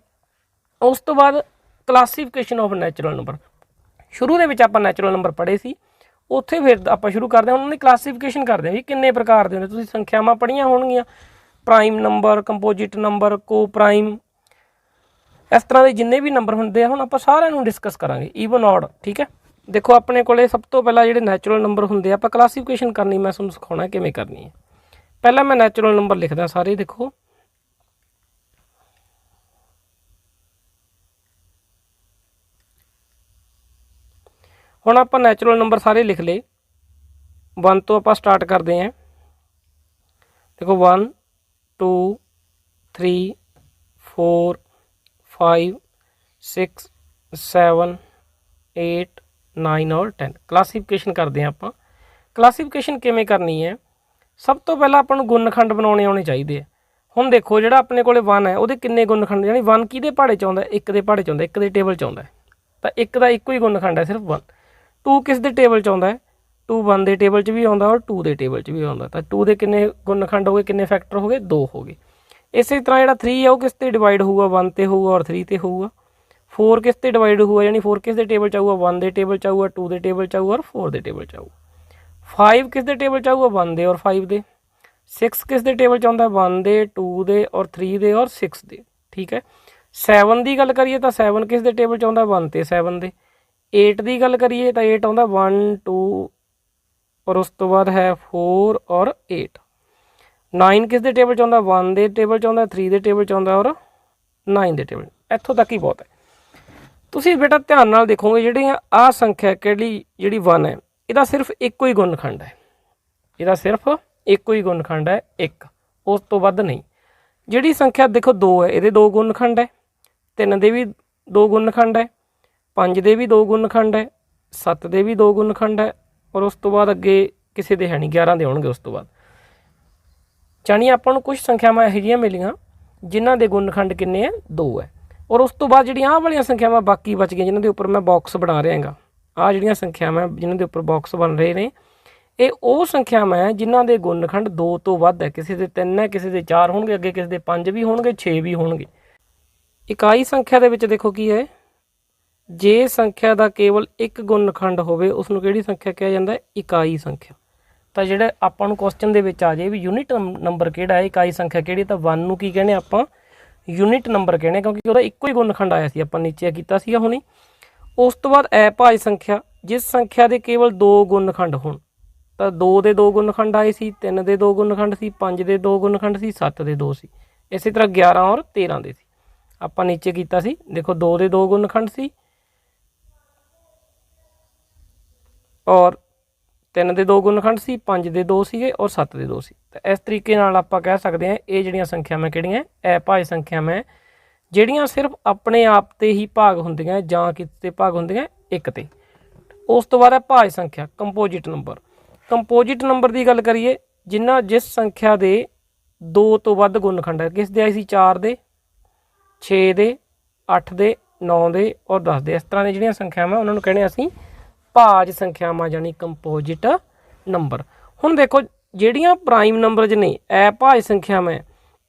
ਉਸ ਤੋਂ ਬਾਅਦ ਕਲਾਸੀਫਿਕੇਸ਼ਨ ਆਫ ਨੈਚੁਰਲ ਨੰਬਰ। ਸ਼ੁਰੂ ਦੇ ਵਿੱਚ ਆਪਾਂ ਨੈਚੁਰਲ ਨੰਬਰ ਪੜ੍ਹੇ ਸੀ, ਉੱਥੇ ਫਿਰ ਆਪਾਂ ਸ਼ੁਰੂ ਕਰਦੇ ਹਾਂ ਉਹਨਾਂ ਦੀ ਕਲਾਸੀਫਿਕੇਸ਼ਨ ਕਰਦੇ ਹਾਂ ਵੀ ਕਿੰਨੇ ਪ੍ਰਕਾਰ ਦੇ ਹੁੰਦੇ। ਤੁਸੀਂ ਸੰਖਿਆਵਾਂ ਪੜ੍ਹੀਆਂ ਹੋਣਗੀਆਂ, ਪ੍ਰਾਈਮ ਨੰਬਰ, ਕੰਪੋਜਿਟ ਨੰਬਰ, ਕੋ ਪ੍ਰਾਈਮ, ਇਸ ਤਰ੍ਹਾਂ ਦੇ ਜਿੰਨੇ ਵੀ ਨੰਬਰ ਹੁੰਦੇ ਆ ਹੁਣ ਆਪਾਂ ਸਾਰਿਆਂ ਨੂੰ ਡਿਸਕਸ ਕਰਾਂਗੇ, ਈਵਨ ਔਡ। ਠੀਕ ਹੈ, ਦੇਖੋ ਆਪਣੇ ਕੋਲੇ ਸਭ ਤੋਂ ਪਹਿਲਾਂ ਜਿਹੜੇ ਨੈਚੁਰਲ ਨੰਬਰ ਹੁੰਦੇ ਆ ਆਪਾਂ ਕਲਾਸੀਫਿਕੇਸ਼ਨ ਕਰਨੀ, ਮੈਂ ਤੁਹਾਨੂੰ ਸਿਖਾਉਣਾ ਕਿਵੇਂ ਕਰਨੀ ਹੈ। ਪਹਿਲਾਂ ਮੈਂ ਨੈਚੁਰਲ ਨੰਬਰ ਲਿਖਦਾ ਸਾਰੇ, ਦੇਖੋ ਹੁਣ ਆਪਾਂ ਨੈਚੁਰਲ ਨੰਬਰ ਸਾਰੇ ਲਿਖ ਲਏ। 1 ਤੋਂ ਆਪਾਂ ਸਟਾਰਟ ਕਰਦੇ ਹਾਂ। ਦੇਖੋ 1 2 3 4 5 6 7 8 9 ਔਰ 10। ਕਲਾਸੀਫਿਕੇਸ਼ਨ ਕਰਦੇ ਹਾਂ ਆਪਾਂ। ਕਲਾਸੀਫਿਕੇਸ਼ਨ ਕਿਵੇਂ ਕਰਨੀ ਹੈ, ਸਭ ਤੋਂ ਪਹਿਲਾਂ ਆਪਾਂ ਨੂੰ ਗੁਣਨਖੰਡ ਬਣਾਉਣੇ ਆਉਣੇ ਚਾਹੀਦੇ ਆ। ਹੁਣ ਦੇਖੋ ਜਿਹੜਾ ਆਪਣੇ ਕੋਲੇ 1 ਹੈ ਉਹਦੇ ਕਿੰਨੇ ਗੁਣਨਖੰਡ, ਯਾਨੀ 1 ਕਿਹਦੇ ਪਹਾੜੇ 'ਚ ਆਉਂਦਾ, 1 ਦੇ ਪਹਾੜੇ 'ਚ ਆਉਂਦਾ, 1 ਦੇ ਟੇਬਲ 'ਚ ਆਉਂਦਾ, ਤਾਂ 1 ਦਾ ਇੱਕੋ ਹੀ ਗੁਣਨਖੰਡ ਹੈ ਸਿਰਫ 1। 2 ਕਿਸ ਦੇ ਟੇਬਲ 'ਚ ਆਉਂਦਾ ਹੈ, 2 1 ਦੇ ਟੇਬਲ 'ਚ ਵੀ ਆਉਂਦਾ ਔਰ 2 ਦੇ ਟੇਬਲ 'ਚ ਵੀ ਆਉਂਦਾ, ਤਾਂ 2 ਦੇ ਕਿੰਨੇ ਗੁਣਨਖੰਡ ਹੋ ਗਏ, ਕਿੰਨੇ ਫੈਕਟਰ ਹੋ ਗਏ, 2 ਹੋ ਗਏ। ਇਸੇ ਤਰ੍ਹਾਂ ਜਿਹੜਾ 3 ਹੈ ਉਹ ਕਿਸ 'ਤੇ ਡਿਵਾਈਡ ਹੋਊਗਾ, 1 'ਤੇ ਹੋਊਗਾ ਔਰ 3 'ਤੇ ਹੋਊਗਾ। 4 ਕਿਸ 'ਤੇ ਡਿਵਾਈਡ ਹੋਊਗਾ, ਯਾਨੀ 4 ਕਿਸ ਦੇ ਟੇਬਲ 'ਚ ਆਊਗਾ, 1 ਦੇ ਟੇਬਲ 'ਚ ਆਊਗਾ, 2 ਦੇ ਟੇਬਲ 'ਚ ਆਊਗਾ ਔਰ 4 ਦੇ ਟੇਬਲ 'ਚ ਆਊਗਾ। 5 ਕਿਸ ਦੇ ਟੇਬਲ 'ਚ ਆਊਗਾ, 1 ਦੇ ਔਰ 5 ਦੇ। 6 ਕਿਸ ਦੇ ਟੇਬਲ 'ਚ ਆਉਂਦਾ, 1 ਦੇ, 2 ਦੇ ਔਰ 3 ਦੇ ਔਰ 6 ਦੇ। ਠੀਕ ਹੈ, 7 ਦੀ ਗੱਲ ਕਰੀਏ ਤਾਂ 7 ਕਿਸ ਦੇ ਟੇਬਲ 'ਚ ਆਉਂਦਾ, 1 ਤੇ 7 ਦੇ। 8 ਦੀ ਗੱਲ ਕਰੀਏ ਤਾਂ 8 ਆਉਂਦਾ 1 2 ਔਰ ਉਸ ਤੋਂ ਬਾਅਦ ਹੈ 4 ਔਰ 8। 9 ਕਿਸ ਦੇ ਟੇਬਲ 'ਚ ਆਉਂਦਾ, 1 ਦੇ ਟੇਬਲ 'ਚ ਆਉਂਦਾ, 3 ਦੇ ਟੇਬਲ 'ਚ ਆਉਂਦਾ ਔਰ 9 ਦੇ ਟੇਬਲ। ਇੱਥੋਂ ਤੱਕ ਹੀ ਬਹੁਤ ਹੈ। ਤੁਸੀਂ ਬੇਟਾ ਧਿਆਨ ਨਾਲ ਦੇਖੋਗੇ ਜਿਹੜੀਆਂ ਆਹ ਸੰਖਿਆ ਕਿਹੜੀ ਜਿਹੜੀ 1 ਹੈ ਇਹਦਾ ਸਿਰਫ ਇੱਕੋ ਹੀ ਗੁਣਨਖੰਡ ਹੈ, ਇਹਦਾ ਸਿਰਫ ਇੱਕੋ ਹੀ ਗੁਣਨਖੰਡ ਹੈ 1, ਉਸ ਤੋਂ ਵੱਧ ਨਹੀਂ। ਜਿਹੜੀ ਸੰਖਿਆ ਦੇਖੋ 2 ਹੈ ਇਹਦੇ 2 ਗੁਣਨਖੰਡ ਹੈ, 3 ਦੇ ਵੀ 2 ਗੁਣਨਖੰਡ ਹੈ, 5 ਦੇ ਵੀ 2 ਗੁਣਨਖੰਡ ਹੈ, 7 ਦੇ ਵੀ 2 ਗੁਣਨਖੰਡ ਹੈ ਔਰ ਉਸ ਤੋਂ ਬਾਅਦ ਅੱਗੇ ਕਿਸੇ ਦੇ ਹੈ ਨਹੀਂ, 11 ਦੇ ਹੋਣਗੇ ਉਸ ਤੋਂ ਬਾਅਦ। ਜਾਣੀ ਆਪਾਂ ਨੂੰ ਕੁਝ ਸੰਖਿਆਵਾਂ ਇਹੋ ਜਿਹੀਆਂ ਮਿਲੀਆਂ ਜਿਨ੍ਹਾਂ ਦੇ ਗੁਣਨਖੰਡ ਕਿੰਨੇ ਹੈ, 2 ਹੈ। ਔਰ ਉਸ ਤੋਂ ਬਾਅਦ ਜਿਹੜੀਆਂ ਆਹ ਵਾਲੀਆਂ ਸੰਖਿਆਵਾਂ ਬਾਕੀ ਬਚ ਗਈਆਂ ਜਿਨ੍ਹਾਂ ਦੇ ਉੱਪਰ ਮੈਂ ਬਾਕਸ ਬਣਾ ਰਿਹਾ ਹੈਗਾ, ਆਹ ਜਿਹੜੀਆਂ ਸੰਖਿਆਵਾਂ ਜਿਨ੍ਹਾਂ ਦੇ ਉੱਪਰ ਬਾਕਸ ਬਣ ਰਹੇ ਨੇ ਇਹ ਉਹ ਸੰਖਿਆਵਾਂ ਹੈ ਜਿਨ੍ਹਾਂ ਦੇ ਗੁਣਨਖੰਡ 2 ਤੋਂ ਵੱਧ ਹੈ। ਕਿਸੇ ਦੇ 3 ਹੈ, ਕਿਸੇ ਦੇ 4 ਹੋਣਗੇ, ਅੱਗੇ ਕਿਸੇ ਦੇ 5 ਵੀ ਹੋਣਗੇ, 6 ਵੀ ਹੋਣਗੇ। ਇਕਾਈ ਸੰਖਿਆ ਦੇ ਵਿੱਚ ਦੇਖੋ ਕੀ ਹੈ, ਜੇ ਸੰਖਿਆ ਦਾ ਕੇਵਲ ਇੱਕ ਗੁਣਨਖੰਡ ਹੋਵੇ ਉਸ ਨੂੰ ਕਿਹੜੀ ਸੰਖਿਆ ਕਿਹਾ ਜਾਂਦਾ ਹੈ, ਇਕਾਈ ਸੰਖਿਆ। ਤਾਂ ਜਿਹੜਾ ਆਪਾਂ ਨੂੰ ਕੁਐਸਚਨ ਦੇ ਵਿੱਚ ਆ ਜਾਏ ਵੀ ਯੂਨਿਟ ਨੰਬਰ ਕਿਹੜਾ ਹੈ, ਇਕਾਈ ਸੰਖਿਆ ਕਿਹੜੀ, ਤਾਂ 1 ਨੂੰ ਕੀ ਕਹਿੰਦੇ ਆਪਾਂ, ਯੂਨਿਟ ਨੰਬਰ ਕਹਿੰਦੇ, ਕਿਉਂਕਿ ਉਹਦਾ ਇੱਕੋ ਹੀ ਗੁਣਨਖੰਡ ਆਇਆ ਸੀ, ਆਪਾਂ ਨੀਚੇ ਕੀਤਾ ਸੀਗਾ ਹੁਣੀ। ਉਸ ਤੋਂ ਬਾਅਦ ਅਭਾਜ ਸੰਖਿਆ, ਜਿਸ ਸੰਖਿਆ ਦੇ ਕੇਵਲ 2 ਗੁਣਨਖੰਡ ਹੋਣ, ਤਾਂ 2 ਦੇ 2 ਗੁਣਨਖੰਡ ਆਏ ਸੀ, 3 ਦੇ 2 ਗੁਣਨਖੰਡ ਸੀ, 5 ਦੇ 2 ਗੁਣਨਖੰਡ ਸੀ, 7 ਦੇ 2 ਸੀ, ਇਸੇ ਤਰ੍ਹਾਂ 11 ਔਰ 13 ਦੇ ਸੀ। ਆਪਾਂ ਨੀਚੇ ਕੀਤਾ ਸੀ, ਦੇਖੋ 2 ਦੇ 2 ਗੁਣਨਖੰਡ ਸੀ ਔਰ 3 ਦੇ 2 ਗੁਣਨਖੰਡ ਸੀ, 5 ਦੇ 2 ਸੀਗੇ ਔਰ 7 ਦੇ 2 ਸੀ। ਤਾਂ ਇਸ ਤਰੀਕੇ ਨਾਲ ਆਪਾਂ ਕਹਿ ਸਕਦੇ ਹਾਂ ਇਹ ਜਿਹੜੀਆਂ ਸੰਖਿਆਵਾਂ ਕਿਹੜੀਆਂ ਅਭਾਜ ਸੰਖਿਆਵਾਂ, ਜਿਹੜੀਆਂ ਸਿਰਫ ਆਪਣੇ ਆਪ 'ਤੇ ਹੀ ਭਾਗ ਹੁੰਦੀਆਂ ਜਾਂ ਕਿਤੇ ਭਾਗ ਹੁੰਦੀਆਂ 1 'ਤੇ। ਉਸ ਤੋਂ ਬਾਅਦ ਹੈ ਭਾਜ ਸੰਖਿਆ, ਕੰਪੋਜਿਟ ਨੰਬਰ। ਕੰਪੋਜਿਟ ਨੰਬਰ ਦੀ ਗੱਲ ਕਰੀਏ ਜਿਸ ਸੰਖਿਆ ਦੇ 2 ਤੋਂ ਵੱਧ ਗੁਣਨਖੰਡ ਹੈ, ਕਿਸ ਦੇ ਆਏ ਸੀ, 4 ਦੇ, 6 ਦੇ, 8 ਦੇ, 9 ਦੇ ਔਰ 10 ਦੇ। ਇਸ ਤਰ੍ਹਾਂ ਦੀਆਂ ਜਿਹੜੀਆਂ ਸੰਖਿਆਵਾਂ ਉਹਨਾਂ ਨੂੰ ਕਹਿੰਦੇ ਅਸੀਂ ਭਾਜ ਸੰਖਿਆਵਾਂ, ਜਾਨੀ ਕੰਪੋਜਿਟ ਨੰਬਰ। ਹੁਣ ਦੇਖੋ ਜਿਹੜੀਆਂ ਪ੍ਰਾਈਮ ਨੰਬਰਜ ਨੇ ਅਭਾਜ ਸੰਖਿਆਵਾਂ,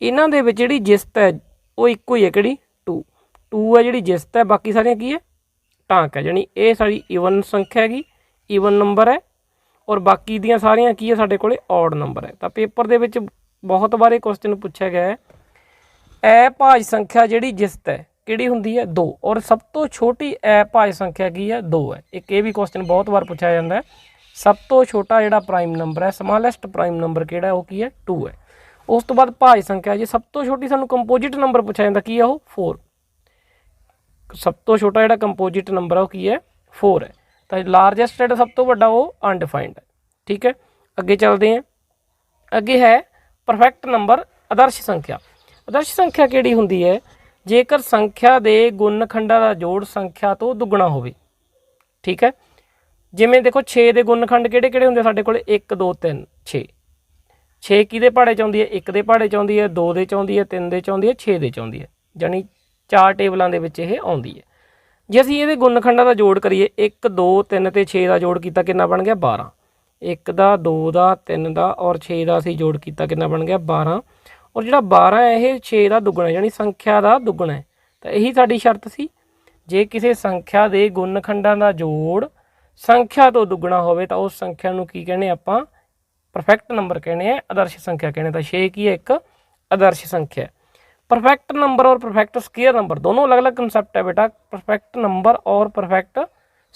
ਇਹਨਾਂ ਦੇ ਵਿੱਚ ਜਿਹੜੀ ਜਿਸਤ ਹੈ ਉਹ ਇੱਕੋ ਹੀ ਹੈ, ਕਿਹੜੀ, 2 ਹੈ ਜਿਹੜੀ ਜਿਸਤ ਹੈ, ਬਾਕੀ ਸਾਰੀਆਂ ਕੀ ਹੈ, ਟਾਂਕ ਹੈ। ਜਾਨੀ ਇਹ ਸਾਡੀ ਈਵਨ ਸੰਖਿਆ ਹੈਗੀ, ਈਵਨ ਨੰਬਰ ਹੈ ਔਰ ਬਾਕੀ ਦੀਆਂ ਸਾਰੀਆਂ ਕੀ ਹੈ ਸਾਡੇ ਕੋਲੇ ਔਡ ਨੰਬਰ ਹੈ। ਤਾਂ ਪੇਪਰ ਦੇ ਵਿੱਚ ਬਹੁਤ ਵਾਰ ਇਹ ਕੁਐਸਚਨ ਪੁੱਛਿਆ ਗਿਆ ਹੈ ਅਭਾਜ ਸੰਖਿਆ ਜਿਹੜੀ ਜਿਸਤ ਹੈ ਕਿਹੜੀ ਹੁੰਦੀ ਹੈ, 2, ਔਰ ਸਭ ਤੋਂ ਛੋਟੀ ਅਭਾਜ ਸੰਖਿਆ ਕੀ ਹੈ, 2 ਹੈ। ਇੱਕ ਇਹ ਵੀ ਕੁਐਸਚਨ ਬਹੁਤ ਵਾਰ ਪੁੱਛਿਆ ਜਾਂਦਾ ਹੈ, ਸਭ ਤੋਂ ਛੋਟਾ ਜਿਹੜਾ ਪ੍ਰਾਈਮ ਨੰਬਰ ਹੈ, ਸਮਾਲੈਸਟ ਪ੍ਰਾਈਮ ਨੰਬਰ ਕਿਹੜਾ ਉਹ ਕੀ ਹੈ, 2 ਹੈ। ਉਸ ਤੋਂ ਬਾਅਦ ਭਾਜ ਸੰਖਿਆ, ਜੇ ਸਭ ਤੋਂ ਛੋਟੀ ਸਾਨੂੰ ਕੰਪੋਜਿਟ ਨੰਬਰ ਪੁੱਛਿਆ ਜਾਂਦਾ ਕੀ ਹੈ, ਉਹ 4। ਸਭ ਤੋਂ ਛੋਟਾ ਜਿਹੜਾ ਕੰਪੋਜਿਟ ਨੰਬਰ ਹੈ ਉਹ ਕੀ ਹੈ, 4 ਹੈ। ਤਾਂ ਲਾਰਜੈਸਟ ਜਿਹੜਾ ਸਭ ਤੋਂ ਵੱਡਾ ਉਹ ਅਨਡਿਫਾਈਨਡ ਹੈ। ਠੀਕ ਹੈ, ਅੱਗੇ ਚੱਲਦੇ ਹਾਂ। ਅੱਗੇ ਹੈ ਪਰਫੈਕਟ ਨੰਬਰ, ਆਦਰਸ਼ ਸੰਖਿਆ। ਆਦਰਸ਼ ਸੰਖਿਆ ਕਿਹੜੀ ਹੁੰਦੀ ਹੈ, ਜੇਕਰ ਸੰਖਿਆ ਦੇ ਗੁਣਨਖੰਡਾਂ ਦਾ ਜੋੜ ਸੰਖਿਆ ਤੋਂ ਦੁੱਗਣਾ ਹੋਵੇ। ਠੀਕ ਹੈ, ਜਿਵੇਂ ਦੇਖੋ 6 ਦੇ ਗੁਣਨਖੰਡ ਕਿਹੜੇ ਕਿਹੜੇ ਹੁੰਦੇ ਸਾਡੇ ਕੋਲ? 1 2 3 6। 6 ਕਿਹਦੇ ਪਹਾੜੇ 'ਚ ਆਉਂਦੀ ਹੈ? 1 ਦੇ ਪਹਾੜੇ 'ਚ ਆਉਂਦੀ ਹੈ, 2 ਦੇ 'ਚ ਆਉਂਦੀ ਹੈ, 3 ਦੇ 'ਚ ਆਉਂਦੀ ਹੈ, 6 ਦੇ 'ਚ ਆਉਂਦੀ ਹੈ, ਜਾਣੀ 4 ਟੇਬਲਾਂ ਦੇ ਵਿੱਚ ਇਹ ਆਉਂਦੀ ਹੈ। ਜੇ ਅਸੀਂ ਇਹਦੇ ਗੁਣਨਖੰਡਾਂ ਦਾ ਜੋੜ ਕਰੀਏ, 1 2 3 ਤੇ 6 ਦਾ ਜੋੜ ਕੀਤਾ, ਕਿੰਨਾ ਬਣ ਗਿਆ? 12। 1 ਦਾ, 2 ਦਾ, 3 ਦਾ ਔਰ 6 ਦਾ ਅਸੀਂ ਜੋੜ ਕੀਤਾ, ਕਿੰਨਾ ਬਣ ਗਿਆ? 12। ਔਰ ਜਿਹੜਾ 12 ਹੈ ਇਹ 6 ਦਾ ਦੁੱਗਣਾ, ਜਾਣੀ ਸੰਖਿਆ ਦਾ ਦੁੱਗਣਾ ਹੈ। ਤਾਂ ਇਹੀ ਸਾਡੀ ਸ਼ਰਤ ਸੀ, ਜੇ ਕਿਸੇ ਸੰਖਿਆ ਦੇ ਗੁਣਨਖੰਡਾਂ ਦਾ ਜੋੜ ਸੰਖਿਆ ਤੋਂ ਦੁੱਗਣਾ ਹੋਵੇ ਤਾਂ ਉਸ ਸੰਖਿਆ ਨੂੰ ਕੀ ਕਹਿੰਦੇ ਆਪਾਂ? ਪਰਫੈਕਟ ਨੰਬਰ ਕਹਿੰਦੇ ਆ, ਆਦਰਸ਼ ਸੰਖਿਆ ਕਹਿੰਦੇ। ਤਾਂ 6 ਕੀ ਹੈ? ਇੱਕ ਆਦਰਸ਼ ਸੰਖਿਆ। परफेक्ट नंबर और परफेक्ट स्केयर नंबर दोनों अलग अलग कंसैप्ट है बेटा, परफेक्ट नंबर और परफेक्ट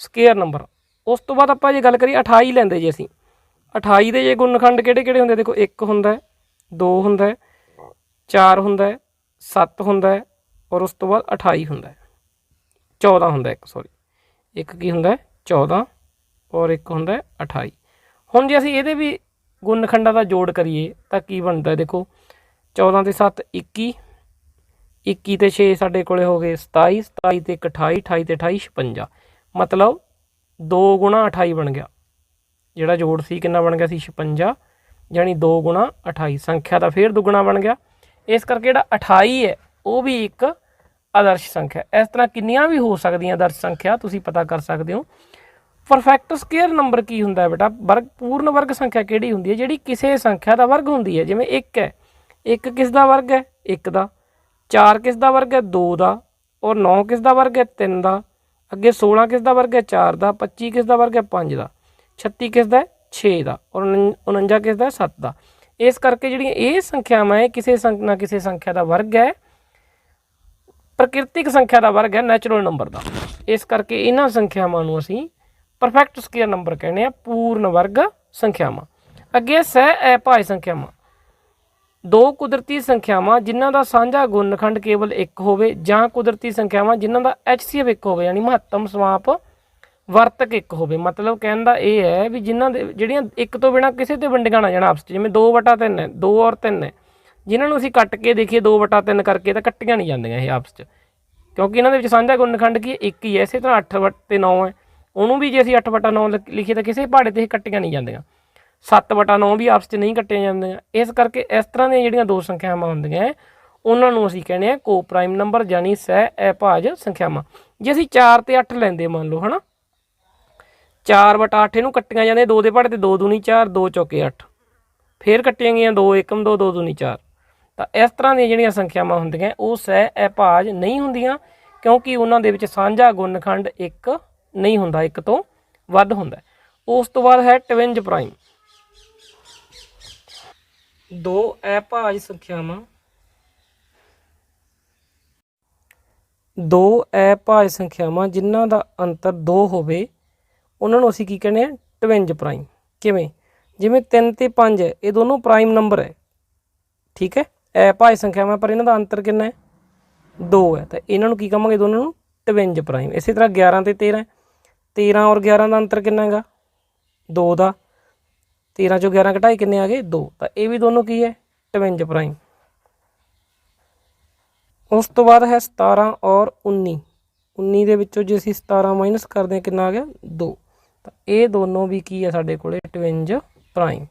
स्केयर नंबर। उस तो बाद आप जे गल करिए 28 लेंदे जे असीं 28 ਦੇ ਜੇ ਗੁਣਨਖੰਡ ਕਿਹੜੇ ਕਿਹੜੇ ਹੁੰਦੇ? देखो 1 ਹੁੰਦਾ, 2 ਹੁੰਦਾ, 4 ਹੁੰਦਾ, 7 ਹੁੰਦਾ और उस तो बाद 28 ਹੁੰਦਾ, 14 ਹੁੰਦਾ, एक सॉरी एक की ਹੁੰਦਾ 14 और एक ਹੁੰਦਾ 28। ਹੁਣ ਜੇ ਅਸੀਂ ਇਹਦੇ ਵੀ ਗੁਣਨਖੰਡਾਂ ਦਾ ਜੋੜ ਕਰੀਏ ਤਾਂ ਕੀ ਬਣਦਾ? देखो 14 ਤੇ 7 21, 21 ਤੇ 6 ਸਾਡੇ ਕੋਲੇ ਹੋ ਗਏ 27, 27 ਤੇ 28, 28 ਤੇ 28 56, मतलब 2 ਗੁਣਾ 28 ਬਣ ਗਿਆ। ਜਿਹੜਾ ਜੋੜ ਸੀ ਕਿੰਨਾ ਬਣ ਗਿਆ ਸੀ? 56, ਜਾਣੀ 2 ਗੁਣਾ 28 ਸੰਖਿਆ ਦਾ ਫਿਰ ਦੁੱਗਣਾ ਬਣ ਗਿਆ। ਇਸ ਕਰਕੇ ਜਿਹੜਾ 28 ਹੈ ਉਹ ਵੀ ਇੱਕ ਆਦਰਸ਼ ਸੰਖਿਆ। ਇਸ ਤਰ੍ਹਾਂ ਕਿੰਨੀਆਂ ਵੀ ਹੋ ਸਕਦੀਆਂ ਆਦਰਸ਼ ਸੰਖਿਆ, ਤੁਸੀਂ ਪਤਾ ਕਰ ਸਕਦੇ ਹੋ। ਪਰਫੈਕਟ ਸਕੇਅਰ ਨੰਬਰ ਕੀ ਹੁੰਦਾ ਬੇਟਾ? ਵਰਗ ਪੂਰਨ ਵਰਗ ਸੰਖਿਆ ਕਿਹੜੀ ਹੁੰਦੀ ਹੈ? ਜਿਹੜੀ ਕਿਸੇ ਸੰਖਿਆ ਦਾ ਵਰਗ ਹੁੰਦੀ ਹੈ। ਜਿਵੇਂ 1 ਹੈ, 1 ਕਿਸ ਦਾ ਵਰਗ ਹੈ? 1 ਦਾ। 4 ਕਿਸ ਦਾ ਵਰਗ ਹੈ? 2 ਦਾ। ਔਰ 9 ਕਿਸ ਦਾ ਵਰਗ ਹੈ? 3 ਦਾ। ਅੱਗੇ 16 ਕਿਸ ਦਾ ਵਰਗ ਹੈ? 4 ਦਾ। 25 ਕਿਸ ਦਾ ਵਰਗ ਹੈ? 5 ਦਾ। 36 ਕਿਸ ਦਾ? 6 ਦਾ। ਔਰ 49 ਕਿਸ ਦਾ? 7 ਦਾ। ਇਸ ਕਰਕੇ ਜਿਹੜੀਆਂ ਇਹ ਸੰਖਿਆਵਾਂ ਹੈ ਕਿਸੇ ਨਾ ਕਿਸੇ ਸੰਖਿਆ ਦਾ ਵਰਗ ਹੈ, ਪ੍ਰਕਿਰਤਿਕ ਸੰਖਿਆ ਦਾ ਵਰਗ ਹੈ, ਨੈਚੁਰਲ ਨੰਬਰ ਦਾ। ਇਸ ਕਰਕੇ ਇਹਨਾਂ ਸੰਖਿਆਵਾਂ ਨੂੰ ਅਸੀਂ ਪਰਫੈਕਟ ਸਕੇਅਰ ਨੰਬਰ ਕਹਿੰਦੇ ਆ, ਪੂਰਨ ਵਰਗ ਸੰਖਿਆਵਾਂ। ਅੱਗੇ ਸਹਿ ਅਭਾਜ ਸੰਖਿਆਵਾਂ, ਦੋ ਕੁਦਰਤੀ ਸੰਖਿਆਵਾਂ ਜਿਨ੍ਹਾਂ ਦਾ ਸਾਂਝਾ ਗੁਣਨਖੰਡ ਕੇਵਲ 1 ਹੋਵੇ, ਜਾਂ ਕੁਦਰਤੀ ਸੰਖਿਆਵਾਂ ਜਿਨ੍ਹਾਂ ਦਾ HCF 1 ਹੋਵੇ, ਯਾਨੀ ਮਹੱਤਮ ਸਮਾਪ ਵਰਤਕ 1 ਹੋਵੇ। ਮਤਲਬ ਕਹਿਣ ਦਾ ਇਹ ਹੈ ਵੀ ਜਿਨ੍ਹਾਂ ਦੇ ਜਿਹੜੀਆਂ 1 ਤੋਂ ਬਿਨਾਂ ਕਿਸੇ ਤੇ ਵੰਡੀਆਂ ਨਾ ਜਾਣ ਆਪਸ 'ਚ, ਜਿਵੇਂ 2/3 ਹੈ, 2 ਔਰ 3 ਹੈ, ਜਿਨ੍ਹਾਂ ਨੂੰ ਅਸੀਂ ਕੱਟ ਕੇ ਦੇਖੀਏ 2/3 ਕਰਕੇ ਤਾਂ ਕੱਟੀਆਂ ਨਹੀਂ ਜਾਂਦੀਆਂ ਇਹ ਆਪਸ 'ਚ, ਕਿਉਂਕਿ ਇਹਨਾਂ ਦੇ ਵਿੱਚ ਸਾਂਝਾ ਗੁਣਨਖੰਡ ਕੀ 1 ਹੀ ਹੈ। ਇਸੇ ਤਰ੍ਹਾਂ 8 ਤੇ 9 ਹੈ, ਉਹਨੂੰ ਵੀ ਜੇ ਅਸੀਂ 8/9 ਲਿਖੀਏ ਤਾਂ ਕਿਸੇ ਪਹਾੜੇ 'ਤੇ ਇਹ ਕੱਟੀਆਂ ਨਹੀਂ ਜਾਂਦੀਆਂ। 7/9 ਵੀ ਆਪਸ 'ਚ ਨਹੀਂ ਕੱਟੀਆਂ ਜਾਂਦੀਆਂ। ਇਸ ਕਰਕੇ ਇਸ ਤਰ੍ਹਾਂ ਦੀਆਂ ਜਿਹੜੀਆਂ ਦੋ ਸੰਖਿਆਵਾਂ ਹੁੰਦੀਆਂ ਉਹਨਾਂ ਨੂੰ ਅਸੀਂ ਕਹਿੰਦੇ ਹਾਂ ਕੋ ਪ੍ਰਾਈਮ ਨੰਬਰ, ਜਾਣੀ ਸਹਿ ਅਭਾਜ ਸੰਖਿਆਵਾਂ। ਜੇ ਅਸੀਂ 4 ਤੇ 8 ਲੈਂਦੇ ਮੰਨ ਲਓ, ਹੈ ਨਾ, 4/8 ਇਹਨੂੰ ਕੱਟੀਆਂ ਜਾਂਦੀਆਂ 2 ਦੇ ਪਹਾੜੇ 'ਤੇ 2 ਦੂਣੀ 4, 2 ਚੌਕੇ 8, ਫਿਰ ਕੱਟੀਆਂ ਗਈਆਂ 2 ਏਕਮ 2, 2 ਦੂਣੀ 4। ਤਾਂ ਇਸ ਤਰ੍ਹਾਂ ਦੀਆਂ ਜਿਹੜੀਆਂ ਸੰਖਿਆਵਾਂ ਹੁੰਦੀਆਂ ਉਹ ਸਹਿ ਅਭਾਜ ਨਹੀਂ ਹੁੰਦੀਆਂ, ਕਿਉਂਕਿ ਉਹਨਾਂ ਦੇ ਵਿੱਚ ਸਾਂਝਾ ਗੁਣਨਖੰਡ 1 ਨਹੀਂ ਹੁੰਦਾ, 1 ਤੋਂ ਵੱਧ ਹੁੰਦਾ। ਉਸ ਤੋਂ ਬਾਅਦ ਹੈ ਟਵਿੰਜ ਪ੍ਰਾਈਮ। ਦੋ ਅਭਾਜ ਸੰਖਿਆਵਾਂ, ਦੋ ਅਭਾਜ ਸੰਖਿਆਵਾਂ ਜਿਨ੍ਹਾਂ ਦਾ ਅੰਤਰ 2 ਹੋਵੇ ਉਹਨਾਂ ਨੂੰ ਅਸੀਂ ਕੀ ਕਹਿੰਦੇ ਹਾਂ? ਟਵਿੰਜ ਪ੍ਰਾਈਮ। ਕਿਵੇਂ? ਜਿਵੇਂ 3 ਤੇ 5 ਹੈ, ਇਹ ਦੋਨੋਂ ਪ੍ਰਾਈਮ ਨੰਬਰ ਹੈ, ਠੀਕ ਹੈ, ਅਭਾਜ ਸੰਖਿਆਵਾਂ, ਪਰ ਇਹਨਾਂ ਦਾ ਅੰਤਰ ਕਿੰਨਾ ਹੈ? 2 ਹੈ। ਤਾਂ ਇਹਨਾਂ ਨੂੰ ਕੀ ਕਹਾਂਗੇ? ਦੋਨਾਂ ਨੂੰ ਟਵਿੰਜ ਪ੍ਰਾਈਮ। ਇਸੇ ਤਰ੍ਹਾਂ 11 ਤੇ 13, 13 ਔਰ 11 ਦਾ ਅੰਤਰ ਕਿੰਨਾ ਹੈਗਾ? 2 ਦਾ। 13 ਚੋਂ 11 ਘਟਾਏ ਕਿੰਨੇ ਆ ਗਏ? 2। ਤਾਂ ਇਹ ਵੀ ਦੋਨੋਂ ਕੀ ਹੈ? ਟਵਿੰਜ ਪ੍ਰਾਈਮ। ਉਸ ਤੋਂ ਬਾਅਦ ਹੈ 17 ਔਰ 19। 19 ਦੇ ਵਿੱਚੋਂ ਜੇ ਅਸੀਂ 17 ਮਾਈਨਸ ਕਰਦੇ ਹਾਂ ਕਿੰਨਾ ਆ ਗਿਆ? 2। ਤਾਂ ਇਹ ਦੋਨੋਂ ਵੀ ਕੀ ਹੈ ਸਾਡੇ ਕੋਲੇ? ਟਵਿੰਜ ਪ੍ਰਾਈਮ।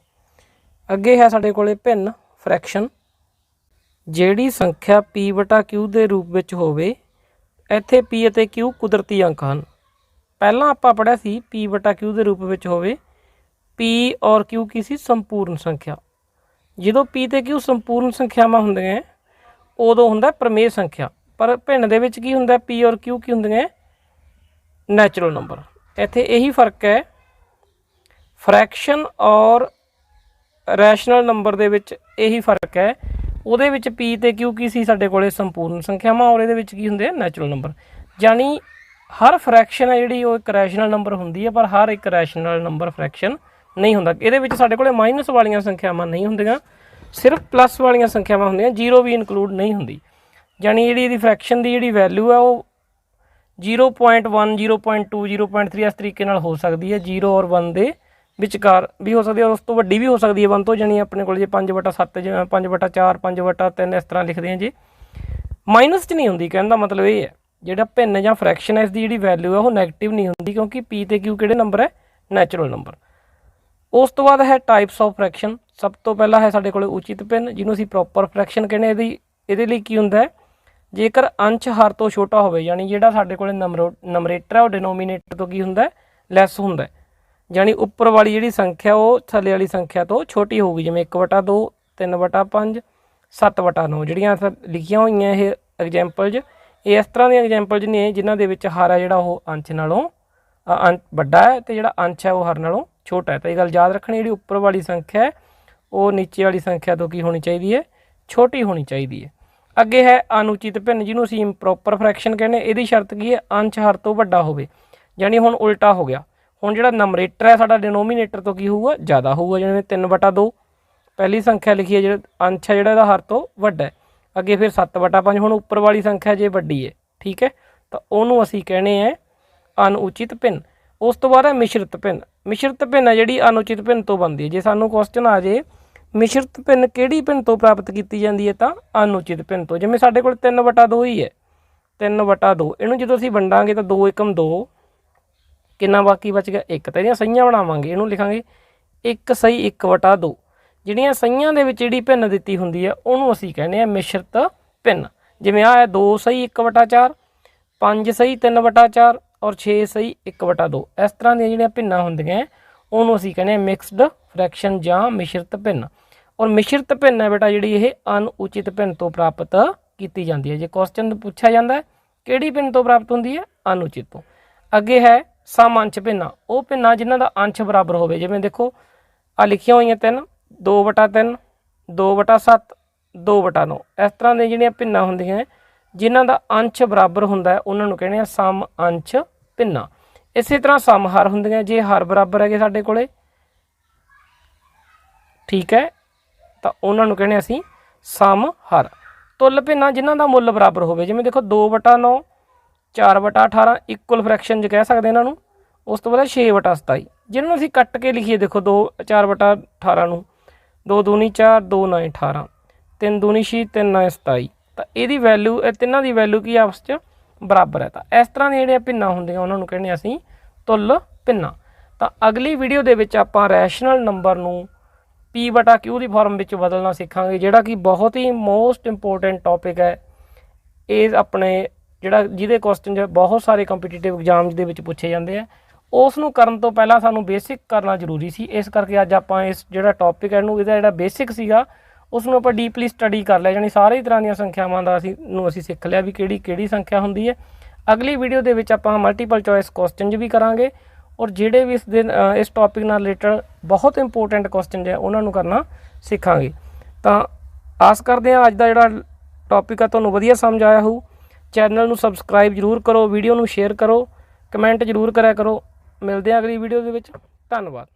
ਅੱਗੇ ਹੈ ਸਾਡੇ ਕੋਲੇ ਭਿੰਨ ਫਰੈਕਸ਼ਨ। ਜਿਹੜੀ ਸੰਖਿਆ P/Q ਦੇ ਰੂਪ ਵਿੱਚ ਹੋਵੇ, ਇੱਥੇ P ਅਤੇ Q ਕੁਦਰਤੀ ਅੰਕ ਹਨ। ਪਹਿਲਾਂ ਆਪਾਂ ਪੜ੍ਹਿਆ ਸੀ P/Q ਦੇ ਰੂਪ ਵਿੱਚ ਹੋਵੇ, P ਔਰ Q ਕੀ ਸੀ? ਸੰਪੂਰਨ ਸੰਖਿਆ। ਜਦੋਂ P ਤੇ Q ਸੰਪੂਰਨ ਸੰਖਿਆਵਾਂ ਹੁੰਦੀਆਂ ਉਦੋਂ ਹੁੰਦਾ ਪ੍ਰਮੇਯ ਸੰਖਿਆ, ਪਰ ਭਿੰਨ ਦੇ ਵਿੱਚ ਕੀ ਹੁੰਦਾ? P ਔਰ Q ਕੀ ਹੁੰਦੀਆਂ? Natural number. ਇੱਥੇ ਇਹੀ ਫਰਕ ਹੈ, ਫਰੈਕਸ਼ਨ ਔਰ ਰੈਸ਼ਨਲ ਨੰਬਰ ਦੇ ਵਿੱਚ ਇਹੀ ਫਰਕ ਹੈ। ਉਹਦੇ ਵਿੱਚ P ਤੇ Q ਕੀ ਸੀ ਸਾਡੇ ਕੋਲੇ? ਸੰਪੂਰਨ ਸੰਖਿਆਵਾਂ, ਔਰ ਇਹਦੇ ਵਿੱਚ ਕੀ ਹੁੰਦੇ ਆ? Natural number. ਜਾਣੀ ਹਰ ਫਰੈਕਸ਼ਨ ਹੈ ਜਿਹੜੀ ਉਹ ਇੱਕ ਰੈਸ਼ਨਲ ਨੰਬਰ ਹੁੰਦੀ ਹੈ, ਪਰ ਹਰ ਇੱਕ ਰੈਸ਼ਨਲ ਨੰਬਰ ਫਰੈਕਸ਼ਨ ਨਹੀਂ ਹੁੰਦਾ। ਇਹਦੇ ਵਿੱਚ ਸਾਡੇ ਕੋਲੇ ਮਾਈਨਸ ਵਾਲੀਆਂ ਸੰਖਿਆਵਾਂ ਨਹੀਂ ਹੁੰਦੀਆਂ, ਸਿਰਫ ਪਲੱਸ ਵਾਲੀਆਂ ਸੰਖਿਆਵਾਂ ਹੁੰਦੀਆਂ, 0 ਵੀ ਇਨਕਲੂਡ ਨਹੀਂ ਹੁੰਦੀ। ਜਾਣੀ ਜਿਹੜੀ ਇਹਦੀ ਫਰੈਕਸ਼ਨ ਦੀ ਜਿਹੜੀ ਵੈਲਿਊ ਹੈ ਉਹ 0.1, 0.2, 0.3 ਇਸ ਤਰੀਕੇ ਨਾਲ ਹੋ ਸਕਦੀ ਹੈ। 0 ਔਰ 1 ਦੇ ਵਿਚਕਾਰ ਵੀ ਹੋ ਸਕਦੀ ਹੈ, ਔਰ ਉਸ ਤੋਂ ਵੱਡੀ ਵੀ ਹੋ ਸਕਦੀ ਹੈ 1 ਤੋਂ। ਜਾਣੀ ਆਪਣੇ ਕੋਲ ਜੇ 5/7, ਜਿਵੇਂ 5/4, 5/3 ਇਸ ਤਰ੍ਹਾਂ ਲਿਖਦੇ ਹਾਂ ਜੇ, ਮਾਈਨਸ 'ਚ ਨਹੀਂ ਹੁੰਦੀ। ਕਹਿਣ ਦਾ ਮਤਲਬ ਇਹ ਹੈ ਜਿਹੜਾ ਭਿੰਨ ਜਾਂ ਫਰੈਕਸ਼ਨ ਹੈ ਇਸ ਦੀ ਜਿਹੜੀ ਵੈਲਿਊ ਹੈ ਉਹ ਨੈਗੇਟਿਵ ਨਹੀਂ ਹੁੰਦੀ, ਕਿਉਂਕਿ ਪੀ ਤੇ ਕਿਊ ਕਿਹੜੇ ਨੰਬਰ ਹੈ, ਨੈਚੁਰਲ ਨੰਬਰ। ਉਸ ਤੋਂ ਬਾਅਦ ਹੈ ਟਾਈਪਸ ਆਫ ਫਰੈਕਸ਼ਨ। ਸਭ ਤੋਂ ਪਹਿਲਾਂ ਹੈ ਸਾਡੇ ਕੋਲ ਉਚਿਤ ਭਿੰਨ, ਜਿਹਨੂੰ ਅਸੀਂ ਪ੍ਰੋਪਰ ਫਰੈਕਸ਼ਨ ਕਹਿੰਦੇ। ਇਹਦੇ ਲਈ ਕੀ ਹੁੰਦਾ ਹੈ, ਜੇਕਰ ਅੰਸ਼ ਹਰ ਤੋਂ ਛੋਟਾ ਹੋਵੇ, ਯਾਨੀ ਜਿਹੜਾ ਸਾਡੇ ਕੋਲ ਨੰਬਰੇਟਰ ਹੈ ਉਹ ਡਿਨੋਮੀਨੇਟਰ ਤੋਂ ਕੀ ਹੁੰਦਾ, ਲੈਸ ਹੁੰਦਾ, ਯਾਨੀ ਉੱਪਰ ਵਾਲੀ ਜਿਹੜੀ ਸੰਖਿਆ ਉਹ ਥੱਲੇ ਵਾਲੀ ਸੰਖਿਆ ਤੋਂ ਛੋਟੀ ਹੋਊਗੀ। ਜਿਵੇਂ 1/2, 3/5, 7/9 ਜਿਹੜੀਆਂ ਲਿਖੀਆਂ ਹੋਈਆਂ ਇਹ ਐਗਜਾਮਪਲਜ਼, ਇਹ ਇਸ ਤਰ੍ਹਾਂ ਦੀਆਂ ਐਗਜਾਮਪਲਜ਼ ਨੇ ਜਿਨ੍ਹਾਂ ਦੇ ਵਿੱਚ ਹਰ ਹੈ ਜਿਹੜਾ ਉਹ ਅੰਸ਼ ਨਾਲੋਂ ਵੱਡਾ ਹੈ ਅਤੇ ਜਿਹੜਾ ਅੰਸ਼ ਹੈ ਉਹ ਹਰ ਨਾਲੋਂ ਛੋਟਾ ਹੈ। ਤਾਂ ਇਹ ਗੱਲ ਯਾਦ ਰੱਖਣੀ, ਜਿਹੜੀ ਉੱਪਰ ਵਾਲੀ ਸੰਖਿਆ ਹੈ ਉਹ ਨੀਚੇ ਵਾਲੀ ਸੰਖਿਆ ਤੋਂ ਕੀ ਹੋਣੀ ਚਾਹੀਦੀ ਹੈ, ਛੋਟੀ ਹੋਣੀ ਚਾਹੀਦੀ ਹੈ। ਅੱਗੇ ਹੈ ਅਨੁਚਿਤ ਭਿੰਨ, ਜਿਹਨੂੰ ਅਸੀਂ ਇੰਪਰੋਪਰ ਫਰੈਕਸ਼ਨ ਕਹਿੰਦੇ। ਇਹਦੀ ਸ਼ਰਤ ਕੀ ਹੈ, ਅੰਸ਼ ਹਰ ਤੋਂ ਵੱਡਾ ਹੋਵੇ, ਯਾਨੀ ਹੁਣ ਉਲਟਾ ਹੋ ਗਿਆ। ਹੁਣ ਜਿਹੜਾ ਨੰਬਰੇਟਰ ਹੈ ਸਾਡਾ ਡਿਨੋਮੀਨੇਟਰ ਤੋਂ ਕੀ ਹੋਊਗਾ, ਜ਼ਿਆਦਾ ਹੋਊਗਾ। ਜਿਵੇਂ 3/2 ਪਹਿਲੀ ਸੰਖਿਆ ਲਿਖੀ ਹੈ, ਜਿਹੜਾ ਅੰਸ਼ ਹੈ ਜਿਹੜਾ ਇਹਦਾ ਹਰ ਤੋਂ ਵੱਡਾ ਹੈ। ਅੱਗੇ ਫਿਰ 7/5, ਹੁਣ ਉੱਪਰ ਵਾਲੀ ਸੰਖਿਆ ਜੇ ਵੱਡੀ ਹੈ, ਠੀਕ ਹੈ, ਤਾਂ ਉਹਨੂੰ ਅਸੀਂ ਕਹਿੰਦੇ ਹੈ ਅਨੁਚਿਤ ਭਿੰਨ। ਉਸ ਤੋਂ ਬਾਅਦ ਹੈ ਮਿਸ਼ਰਤ ਭਿੰਨ। ਮਿਸ਼ਰਤ ਭਿੰਨ ਹੈ ਜਿਹੜੀ ਅਨੁਚਿਤ ਭਿੰਨ ਤੋਂ ਬਣਦੀ ਹੈ। ਜੇ ਸਾਨੂੰ ਕੁਐਸਚਨ ਆ ਜੇ ਮਿਸ਼ਰਤ ਭਿੰਨ ਕਿਹੜੀ ਭਿੰਨ ਤੋਂ ਪ੍ਰਾਪਤ ਕੀਤੀ ਜਾਂਦੀ ਹੈ, ਤਾਂ ਅਨੁਚਿਤ ਭਿੰਨ ਤੋਂ। ਜਿਵੇਂ ਸਾਡੇ ਕੋਲ 3/2 ਹੀ ਹੈ, 3/2 ਇਹਨੂੰ ਜਦੋਂ ਅਸੀਂ ਵੰਡਾਂਗੇ ਤਾਂ 2 × 2 ਕਿੰਨਾ ਬਾਕੀ ਬਚ ਗਿਆ, 1। ਤਾਂ ਇਹਦੀਆਂ ਸਹੀਆਂ ਬਣਾਵਾਂਗੇ, ਇਹਨੂੰ ਲਿਖਾਂਗੇ 1 ਸਹੀ 1/2। ਜਿਹੜੀਆਂ ਸਹੀਆਂ ਦੇ ਵਿੱਚ ਜਿਹੜੀ ਭਿੰਨ ਦਿੱਤੀ ਹੁੰਦੀ ਹੈ ਉਹਨੂੰ ਅਸੀਂ ਕਹਿੰਦੇ ਹਾਂ ਮਿਸ਼ਰਤ ਭਿੰਨ। ਜਿਵੇਂ ਆਹ ਹੈ 2 ਸਹੀ 1/4, 5 ਸਹੀ 3/4 ਔਰ 6 ਸਹੀ 1/2। ਇਸ ਤਰ੍ਹਾਂ ਦੀਆਂ ਜਿਹੜੀਆਂ ਭਿੰਨਾਂ ਹੁੰਦੀਆਂ ਉਹਨੂੰ ਅਸੀਂ ਕਹਿੰਦੇ ਹਾਂ ਮਿਕਸਡ ਫਰੈਕਸ਼ਨ ਜਾਂ ਮਿਸ਼ਰਤ ਭਿੰਨ। ਔਰ ਮਿਸ਼ਰਤ ਭਿੰਨ ਹੈ ਬੇਟਾ ਜਿਹੜੀ ਇਹ ਅਨੁਚਿਤ ਭਿੰਨ ਤੋਂ ਪ੍ਰਾਪਤ ਕੀਤੀ ਜਾਂਦੀ ਹੈ। ਜੇ ਕੁਐਸਚਨ ਪੁੱਛਿਆ ਜਾਂਦਾ ਕਿਹੜੀ ਭਿੰਨ ਤੋਂ ਪ੍ਰਾਪਤ ਹੁੰਦੀ ਹੈ, ਅਨੁਚਿਤ ਤੋਂ। ਅੱਗੇ ਹੈ ਸਮ ਅੰਸ਼ ਭਿੰਨਾਂ, ਉਹ ਭਿੰਨਾਂ ਜਿਨ੍ਹਾਂ ਦਾ ਅੰਸ਼ ਬਰਾਬਰ ਹੋਵੇ। ਜਿਵੇਂ ਦੇਖੋ ਆ ਲਿਖੀਆਂ ਹੋਈਆਂ 3, 2/3, 2/7, 2/9। ਇਸ ਤਰ੍ਹਾਂ ਦੀਆਂ ਜਿਹੜੀਆਂ ਭਿੰਨਾਂ ਹੁੰਦੀਆਂ ਜਿਨ੍ਹਾਂ ਦਾ ਅੰਸ਼ ਬਰਾਬਰ ਹੁੰਦਾ ਉਹਨਾਂ ਨੂੰ ਕਹਿੰਦੇ ਆ ਸਮ ਅੰਸ਼ ਭਿੰਨਾਂ। ਇਸੇ ਤਰ੍ਹਾਂ ਸਮ ਹਰ ਹੁੰਦੀਆਂ, ਜੇ ਹਰ ਬਰਾਬਰ ਹੈਗੇ ਸਾਡੇ ਕੋਲੇ, ਠੀਕ ਹੈ, ਤਾਂ ਉਹਨਾਂ ਨੂੰ ਕਹਿੰਦੇ ਅਸੀਂ ਸਮ ਹਰ। ਤੁੱਲ ਭਿੰਨਾਂ ਜਿਨ੍ਹਾਂ ਦਾ ਮੁੱਲ ਬਰਾਬਰ ਹੋਵੇ। ਜਿਵੇਂ ਦੇਖੋ 2/9, 4/18 ਇਕੁਅਲ ਫਰੈਕਸ਼ਨ 'ਚ ਕਹਿ ਸਕਦੇ ਇਹਨਾਂ ਨੂੰ। ਉਸ ਤੋਂ ਬਾਅਦ 6/27 ਜਿਹਨਾਂ ਨੂੰ ਅਸੀਂ ਕੱਟ ਕੇ ਲਿਖੀਏ, ਦੇਖੋ 4/18 ਨੂੰ 2 ਦੂਣੀ 4, 2 9 18, 3 ਦੂਣੀ 6, 3 9 27। ਤਾਂ ਇਹਦੀ ਵੈਲਿਊ, ਇਹ ਤਿੰਨਾਂ ਦੀ ਵੈਲਿਊ ਕੀ ਆਪਸ 'ਚ ਬਰਾਬਰ ਹੈ। ਤਾਂ ਇਸ ਤਰ੍ਹਾਂ ਦੀਆਂ ਜਿਹੜੀਆਂ ਭਿੰਨਾਂ ਹੁੰਦੀਆਂ ਉਹਨਾਂ ਨੂੰ ਕਹਿੰਦੇ ਅਸੀਂ ਤੁੱਲ ਭਿੰਨਾਂ। ਤਾਂ ਅਗਲੀ ਵੀਡੀਓ ਦੇ ਵਿੱਚ ਆਪਾਂ ਰੈਸ਼ਨਲ ਨੰਬਰ ਨੂੰ P/Q ਦੀ ਫਾਰਮ ਵਿੱਚ ਬਦਲਣਾ ਸਿੱਖਾਂਗੇ, ਜਿਹੜਾ ਕਿ ਬਹੁਤ ਹੀ ਮੋਸਟ ਇੰਪੋਰਟੈਂਟ ਟੌਪਿਕ ਹੈ। ਇਹ ਆਪਣੇ ਜਿਹਦੇ ਕੁਐਸਚਨ ਬਹੁਤ ਸਾਰੇ ਕੰਪੀਟੀਟਿਵ ਐਗਜ਼ਾਮਸ ਦੇ ਵਿੱਚ ਪੁੱਛੇ ਜਾਂਦੇ ਆ, ਉਸ ਨੂੰ ਕਰਨ ਤੋਂ ਪਹਿਲਾਂ ਸਾਨੂੰ ਬੇਸਿਕ ਕਰਨਾ ਜ਼ਰੂਰੀ ਸੀ। ਇਸ ਕਰਕੇ ਅੱਜ ਆਪਾਂ ਇਸ ਜਿਹੜਾ ਟੌਪਿਕ ਹੈ ਇਹਦਾ ਜਿਹੜਾ ਬੇਸਿਕ ਸੀਗਾ ਉਸ ਨੂੰ ਆਪਾਂ ਡੀਪਲੀ ਸਟੱਡੀ ਕਰ ਲਿਆ, ਯਾਨੀ ਸਾਰੇ ਤਰ੍ਹਾਂ ਦੀਆਂ ਸੰਖਿਆਵਾਂ ਦਾ ਅਸੀਂ ਸਿੱਖ ਲਿਆ ਵੀ ਕਿਹੜੀ ਕਿਹੜੀ ਸੰਖਿਆ ਹੁੰਦੀ ਹੈ। ਅਗਲੀ ਵੀਡੀਓ ਦੇ ਵਿੱਚ ਆਪਾਂ ਮਲਟੀਪਲ ਚੋਇਸ ਕੁਐਸਚਨ ਵੀ ਕਰਾਂਗੇ, ਔਰ ਜਿਹੜੇ ਵੀ ਇਸ ਟੌਪਿਕ ਨਾਲ ਰਿਲੇਟਡ ਬਹੁਤ ਇੰਪੋਰਟੈਂਟ ਕੁਐਸਚਨ ਹੈ ਉਹਨਾਂ ਨੂੰ ਕਰਨਾ ਸਿੱਖਾਂਗੇ। ਤਾਂ ਆਸ ਕਰਦੇ ਹਾਂ ਅੱਜ ਦਾ ਜਿਹੜਾ ਟੌਪਿਕ ਆ ਤੁਹਾਨੂੰ ਵਧੀਆ ਸਮਝ ਆਇਆ ਹੋਊ। ਚੈਨਲ ਨੂੰ ਸਬਸਕ੍ਰਾਈਬ ਜ਼ਰੂਰ ਕਰੋ, ਵੀਡੀਓ ਨੂੰ ਸ਼ੇਅਰ ਕਰੋ, ਕਮੈਂਟ ਜ਼ਰੂਰ ਕਰਿਆ ਕਰੋ। ਮਿਲਦੇ ਹਾਂ ਅਗਲੀ ਵੀਡੀਓ ਦੇ ਵਿੱਚ। ਧੰਨਵਾਦ।